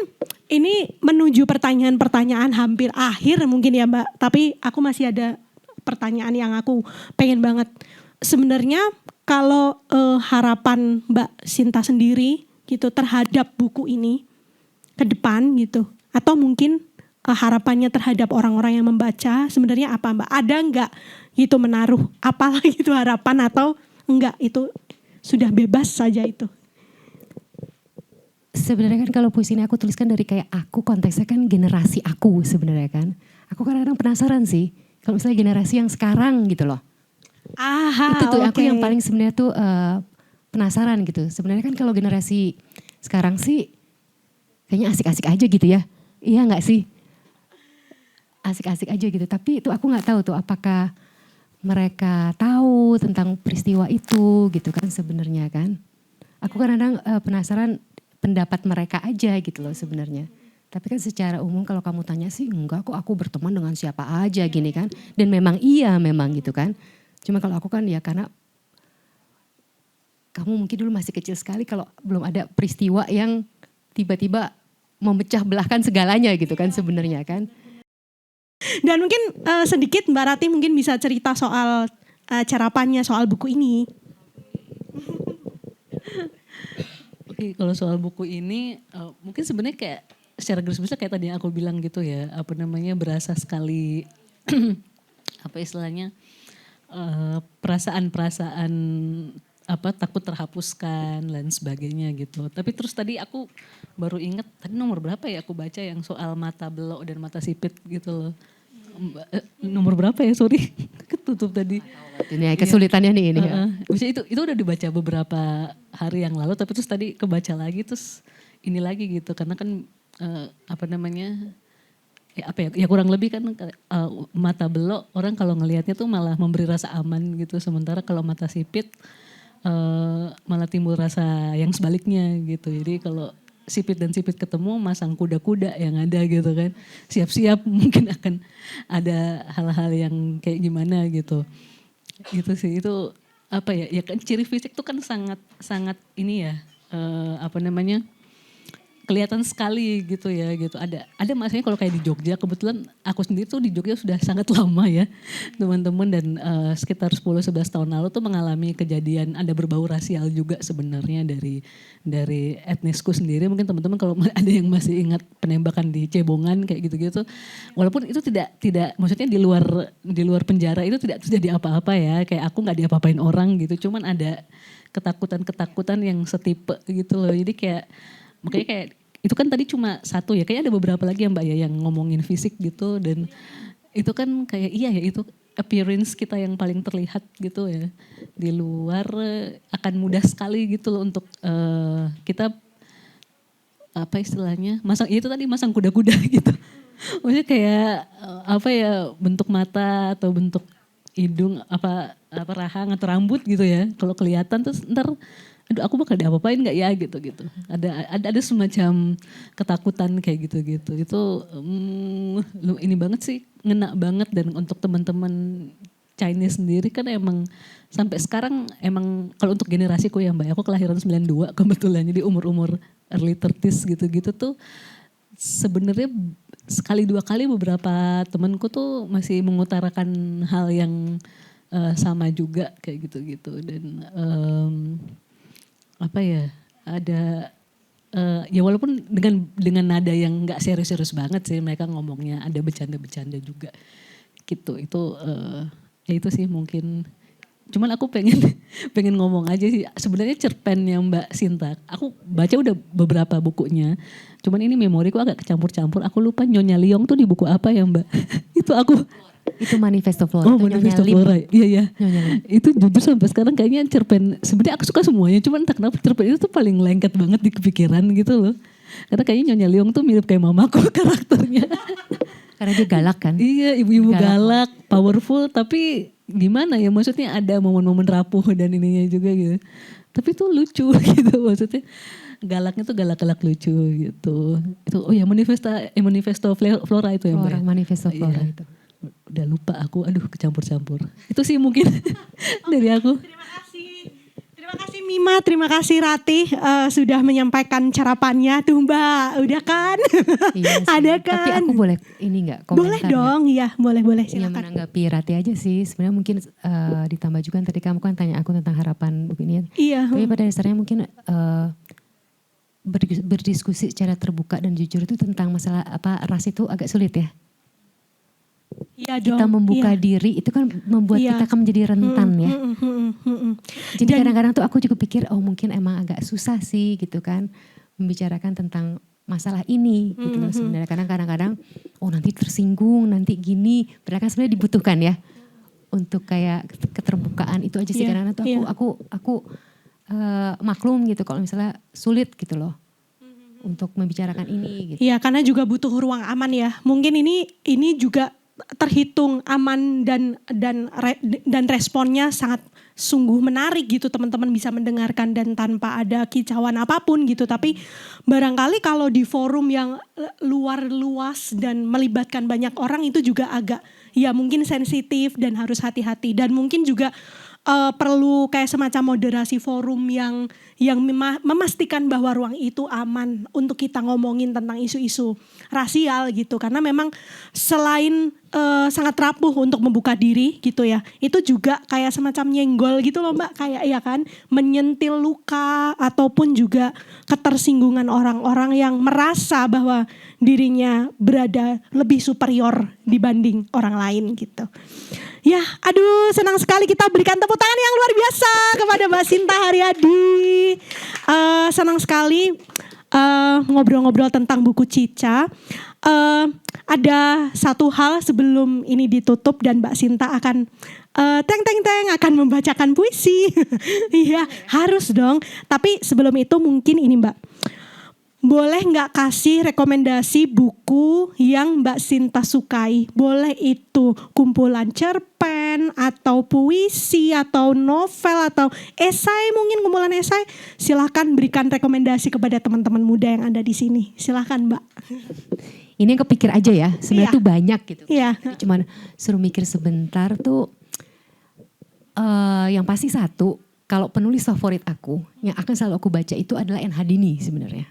ini menuju pertanyaan-pertanyaan hampir akhir mungkin ya Mbak. Tapi aku masih ada pertanyaan yang aku pengen banget. Sebenarnya kalau harapan Mbak Sinta sendiri gitu terhadap buku ini ke depan gitu. Atau mungkin harapannya terhadap orang-orang yang membaca sebenarnya apa Mbak? Ada enggak gitu menaruh apalah gitu harapan atau enggak itu sudah bebas saja itu? Sebenarnya kan kalau puisi ini aku tuliskan dari kayak aku, konteksnya kan generasi aku sebenarnya kan. Aku kadang-kadang penasaran sih kalau misalnya generasi yang sekarang gitu loh. Itu tuh aku yang paling sebenarnya tuh penasaran gitu. Sebenarnya kan kalau generasi sekarang sih kayaknya asik-asik aja gitu ya. Iya nggak sih? Asik-asik aja gitu. Tapi itu aku nggak tahu tuh apakah mereka tahu tentang peristiwa itu gitu kan sebenarnya kan. Aku kadang-kadang penasaran pendapat mereka aja gitu loh sebenarnya. Tapi kan secara umum kalau kamu tanya sih enggak kok, aku berteman dengan siapa aja gini kan. Dan memang iya memang gitu kan. Cuma kalau aku kan ya karena kamu mungkin dulu masih kecil sekali kalau belum ada peristiwa yang tiba-tiba memecah belahkan segalanya gitu kan sebenarnya kan. Dan mungkin sedikit Mbak Rati mungkin bisa cerita soal carapannya soal buku ini. Oke, kalau soal buku ini mungkin sebenarnya kayak secara garis besar kayak tadi yang aku bilang gitu ya, apa namanya berasa sekali apa istilahnya perasaan-perasaan apa takut terhapuskan dan sebagainya gitu. Tapi terus tadi aku baru inget tadi nomor berapa ya aku baca yang soal mata belok dan mata sipit gitu loh. Nomor berapa ya, sorry ketutup tadi. Ini kesulitannya nih ini. Maksudnya itu udah dibaca beberapa hari yang lalu, tapi terus tadi kebaca lagi terus ini lagi gitu karena kan apa namanya ya kurang lebih kan mata belok orang kalau ngelihatnya tuh malah memberi rasa aman gitu, sementara kalau mata sipit malah timbul rasa yang sebaliknya gitu. Jadi kalau sipit dan sipit ketemu masang kuda-kuda yang ada gitu kan, siap-siap mungkin akan ada hal-hal yang kayak gimana gitu. Gitu sih, itu apa ya kan ciri fisik tuh kan sangat ini ya apa namanya kelihatan sekali gitu ya gitu. Ada masanya kalau kayak di Jogja, kebetulan aku sendiri tuh di Jogja sudah sangat lama ya teman-teman, dan sekitar 10-11 tahun lalu tuh mengalami kejadian ada berbau rasial juga sebenarnya dari etnisku sendiri. Mungkin teman-teman kalau ada yang masih ingat penembakan di Cebongan kayak gitu-gitu, walaupun itu tidak maksudnya di luar penjara itu tidak terjadi apa-apa ya, kayak aku nggak diapa-apain orang gitu, cuman ada ketakutan yang setipe gitu loh. Jadi kayak makanya kayak itu kan tadi cuma satu ya, kayaknya ada beberapa lagi ya Mbak ya yang ngomongin fisik gitu, dan itu kan kayak iya ya itu appearance kita yang paling terlihat gitu ya. Di luar akan mudah sekali gitu loh untuk kita apa istilahnya itu tadi masang kuda-kuda gitu. Maksudnya kayak apa ya bentuk mata atau bentuk hidung apa rahang atau rambut gitu ya. Kalau kelihatan terus ntar aduh aku bakal diapa-apain nggak ya gitu. Ada semacam ketakutan kayak gitu. Itu ini banget sih, ngena banget. Dan untuk teman-teman Chinese sendiri kan emang sampai sekarang emang kalau untuk generasiku ya Mbak, aku kelahiran 92 kebetulan, jadi umur-umur early 30s gitu-gitu tuh sebenarnya sekali dua kali beberapa temanku tuh masih mengutarakan hal yang sama juga kayak gitu-gitu. Dan apa ya, ada ya walaupun dengan nada yang nggak serius-serius banget sih mereka ngomongnya, ada bercanda-bercanda juga gitu. Itu ya itu sih mungkin. Cuman aku pengen ngomong aja sih, sebenarnya cerpennya Mbak Sinta, aku baca udah beberapa bukunya. Cuman ini memoriku agak kecampur-campur, aku lupa Nyonya Liong tuh di buku apa ya Mbak? Itu aku. Itu Manifesto Flora. Oh, Manifesto Flora. Iya. Itu jujur sampai sekarang kayaknya cerpen, sebenarnya aku suka semuanya, cuman entah kenapa cerpen itu tuh paling lengket banget di kepikiran gitu loh. Karena kayaknya Nyonya Liong tuh mirip kayak mamaku karakternya. Karena dia galak kan? Iya, ibu-ibu galak, powerful, tapi gimana ya, maksudnya ada momen-momen rapuh dan ininya juga gitu. Tapi itu lucu gitu, maksudnya galaknya tuh galak-galak lucu gitu. Itu oh ya Manifesto Flora itu ya Mbak. Flora, Manifesto Flora Iya. itu. Udah lupa aku, aduh kecampur-campur. Itu sih mungkin dari aku. Terima kasih Mima, terima kasih Ratih sudah menyampaikan carapannya tuh Mbak, udah kan? Iya sih. Ada Tapi kan? aku boleh ini nggak komentar? Boleh dong, iya boleh Yang silakan. menanggapi Rati aja sih, sebenarnya mungkin ditambah juga tadi kamu kan tanya aku tentang harapan buku ini. Iya. Tapi pada dasarnya mungkin berdiskusi secara terbuka dan jujur itu tentang masalah apa ras itu agak sulit ya. Iya dong. Kita membuka iya. diri itu kan membuat Iya. kita kan menjadi rentan ya. Jadi Dan- kadang-kadang tuh aku juga pikir oh mungkin emang agak susah sih gitu kan membicarakan tentang masalah ini gitu loh sebenarnya. Kadang-kadang oh nanti tersinggung, nanti gini. Padahal kan sebenarnya dibutuhkan ya untuk kayak keterbukaan itu aja sih. Iya, Kadang-kadang tuh iya. aku maklum gitu kalau misalnya sulit gitu loh untuk membicarakan ini gitu. Iya, karena juga butuh ruang aman ya. Mungkin ini juga terhitung aman dan responnya sangat sungguh menarik gitu, teman-teman bisa mendengarkan dan tanpa ada kicauan apapun gitu. Tapi barangkali kalau di forum yang luas dan melibatkan banyak orang itu juga agak ya mungkin sensitif dan harus hati-hati, dan mungkin juga perlu kayak semacam moderasi forum yang memastikan bahwa ruang itu aman untuk kita ngomongin tentang isu-isu rasial gitu. Karena memang selain sangat rapuh untuk membuka diri gitu ya, itu juga kayak semacam nyenggol gitu loh Mbak, kayak ya kan menyentil luka ataupun juga ketersinggungan orang-orang yang merasa bahwa dirinya berada lebih superior dibanding orang lain gitu. Ya, aduh senang sekali, kita berikan tepuk tangan yang luar biasa kepada Mbak Sinta Haryadi. Senang sekali ngobrol-ngobrol tentang buku Cica. Ada satu hal sebelum ini ditutup dan Mbak Sinta akan akan membacakan puisi. Iya, harus dong. Tapi sebelum itu mungkin ini Mbak, boleh nggak kasih rekomendasi buku yang Mbak Sinta sukai? Boleh itu kumpulan cerpen atau puisi atau novel atau esai, mungkin kumpulan esai. Silahkan berikan rekomendasi kepada teman-teman muda yang ada di sini. Silahkan Mbak. Ini yang kepikir aja ya, sebenarnya Iya. tuh banyak gitu. Iya. Cuman suruh mikir sebentar tuh yang pasti satu, kalau penulis favorit aku yang akan selalu aku baca itu adalah N. Hadini sebenarnya.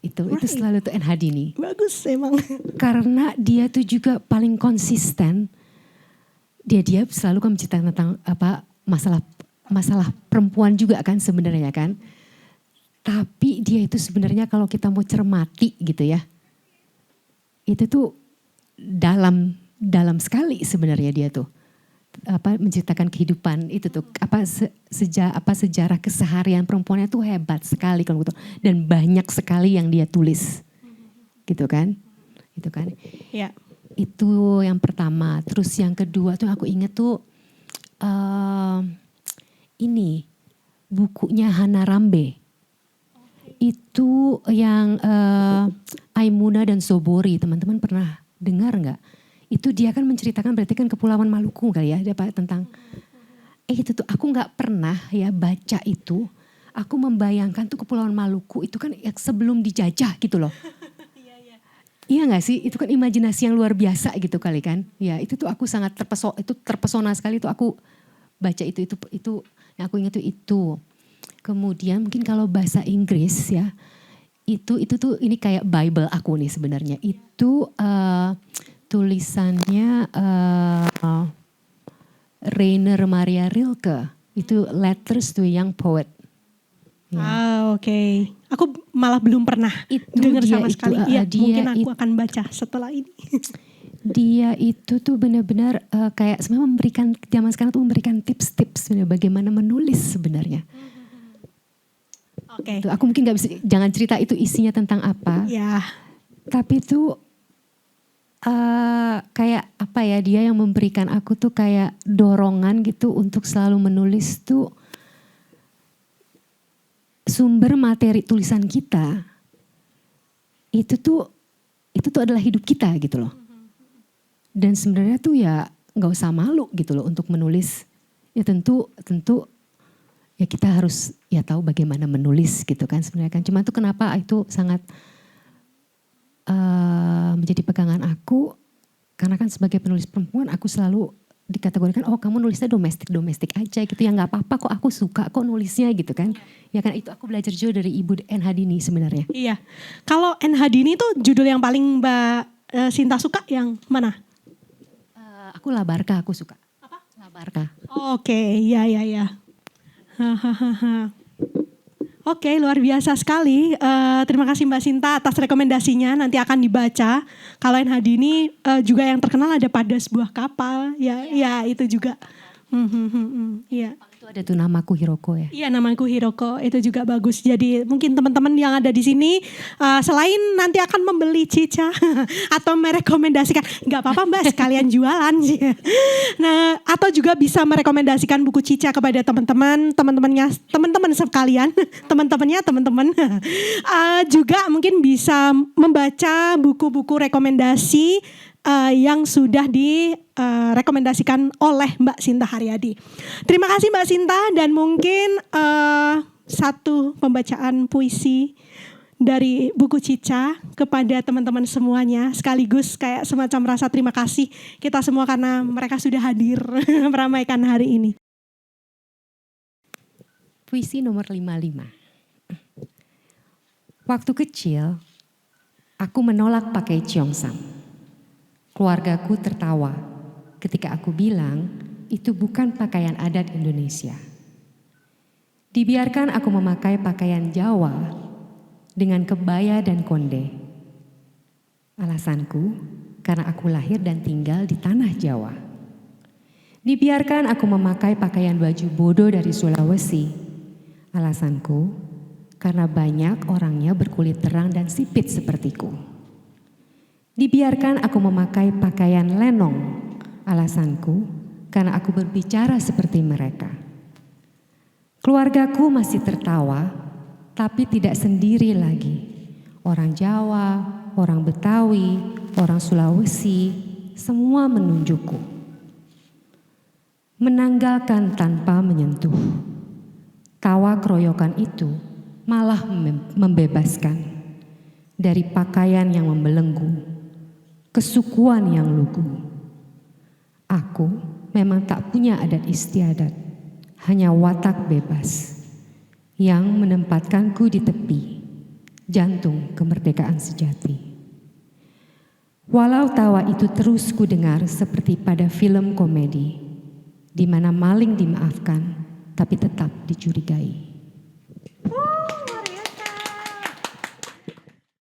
Itu selalu tuh N. Hadini. Bagus emang. Karena dia tuh juga paling konsisten. Dia selalu kan menceritakan tentang apa masalah perempuan juga kan sebenarnya kan. Tapi dia itu sebenarnya kalau kita mau cermati gitu ya, itu tuh dalam sekali sebenarnya dia tuh menceritakan kehidupan itu tuh sejarah keseharian perempuannya tuh hebat sekali kalau gitu, dan banyak sekali yang dia tulis gitu kan, itu kan. Ya. Itu yang pertama. Terus yang kedua tuh aku inget tuh ini bukunya Hannah Rambe. Itu yang Aimuna dan Sobori, teman-teman pernah dengar nggak? Itu dia kan menceritakan berarti kan Kepulauan Maluku kali ya, dia tentang itu tuh aku nggak pernah ya baca itu. Aku membayangkan tuh Kepulauan Maluku itu kan sebelum dijajah gitu loh. Iya nggak sih? Itu kan imajinasi yang luar biasa gitu kali kan. Ya itu tuh aku sangat terpesona sekali tuh aku baca itu yang aku ingat itu. Kemudian mungkin kalau bahasa Inggris ya, itu tuh ini kayak Bible aku nih sebenarnya. Itu tulisannya Rainer Maria Rilke. Itu Letters to a Young Poet. Ya. Oke. Aku malah belum pernah dengar sama sekali. Iya, mungkin aku akan baca setelah ini. Dia itu tuh benar-benar kayak sebenarnya memberikan, zaman sekarang tuh memberikan tips-tips bagaimana menulis sebenarnya. Oke. Aku mungkin nggak bisa, jangan cerita itu isinya tentang apa. Ya. Tapi itu kayak apa ya, dia yang memberikan aku tuh kayak dorongan gitu untuk selalu menulis tuh. Sumber materi tulisan kita itu tuh adalah hidup kita gitu loh. Dan sebenarnya tuh ya nggak usah malu gitu loh untuk menulis. Ya tentu ya kita harus ya tahu bagaimana menulis gitu kan sebenarnya kan. Cuma tuh kenapa itu sangat menjadi pegangan aku, karena kan sebagai penulis perempuan aku selalu dikategorikan, oh kamu nulisnya domestik aja gitu ya, nggak apa-apa kok, aku suka kok nulisnya gitu kan. Ya kan itu aku belajar juga dari Ibu N. Hadini sebenarnya. Iya. Kalau N. Hadini itu judul yang paling Mbak Sinta suka yang mana? Aku Labarka aku suka. Apa? Labarka. Oke, ya. Oke, luar biasa sekali. Terima kasih Mbak Sinta atas rekomendasinya. Nanti akan dibaca. Kalau N. Hadini juga yang terkenal ada Pada Sebuah Kapal. Ya itu juga. Iya. Itu ada tuh Namaku Hiroko ya. Iya, Namaku Hiroko itu juga bagus. Jadi mungkin teman-teman yang ada di sini selain nanti akan membeli Cica atau merekomendasikan, nggak apa-apa Mbak sekalian jualan sih. Nah, atau juga bisa merekomendasikan buku Cica kepada teman-teman sekalian, teman-teman. Juga mungkin bisa membaca buku-buku rekomendasi yang sudah direkomendasikan oleh Mbak Sinta Haryadi. Terima kasih Mbak Sinta, dan mungkin satu pembacaan puisi dari buku Cica kepada teman-teman semuanya, sekaligus kayak semacam rasa terima kasih kita semua karena mereka sudah hadir meramaikan hari ini. Puisi nomor 55. Waktu kecil, aku menolak pakai Cheongsam. Keluargaku tertawa ketika aku bilang itu bukan pakaian adat Indonesia. Dibiarkan aku memakai pakaian Jawa dengan kebaya dan konde. Alasanku karena aku lahir dan tinggal di tanah Jawa. Dibiarkan aku memakai pakaian baju bodo dari Sulawesi. Alasanku karena banyak orangnya berkulit terang dan sipit sepertiku. Dibiarkan aku memakai pakaian lenong. Alasanku karena aku berbicara seperti mereka. Keluargaku masih tertawa, tapi tidak sendiri lagi. Orang Jawa, orang Betawi, orang Sulawesi, semua menunjukku. Menanggalkan tanpa menyentuh. Tawa keroyokan itu malah membebaskan dari pakaian yang membelenggu. Kesukuan yang lugu. Aku memang tak punya adat istiadat, hanya watak bebas yang menempatkanku di tepi, jantung kemerdekaan sejati. Walau tawa itu terus ku dengar seperti pada film komedi, di mana maling dimaafkan tapi tetap dicurigai.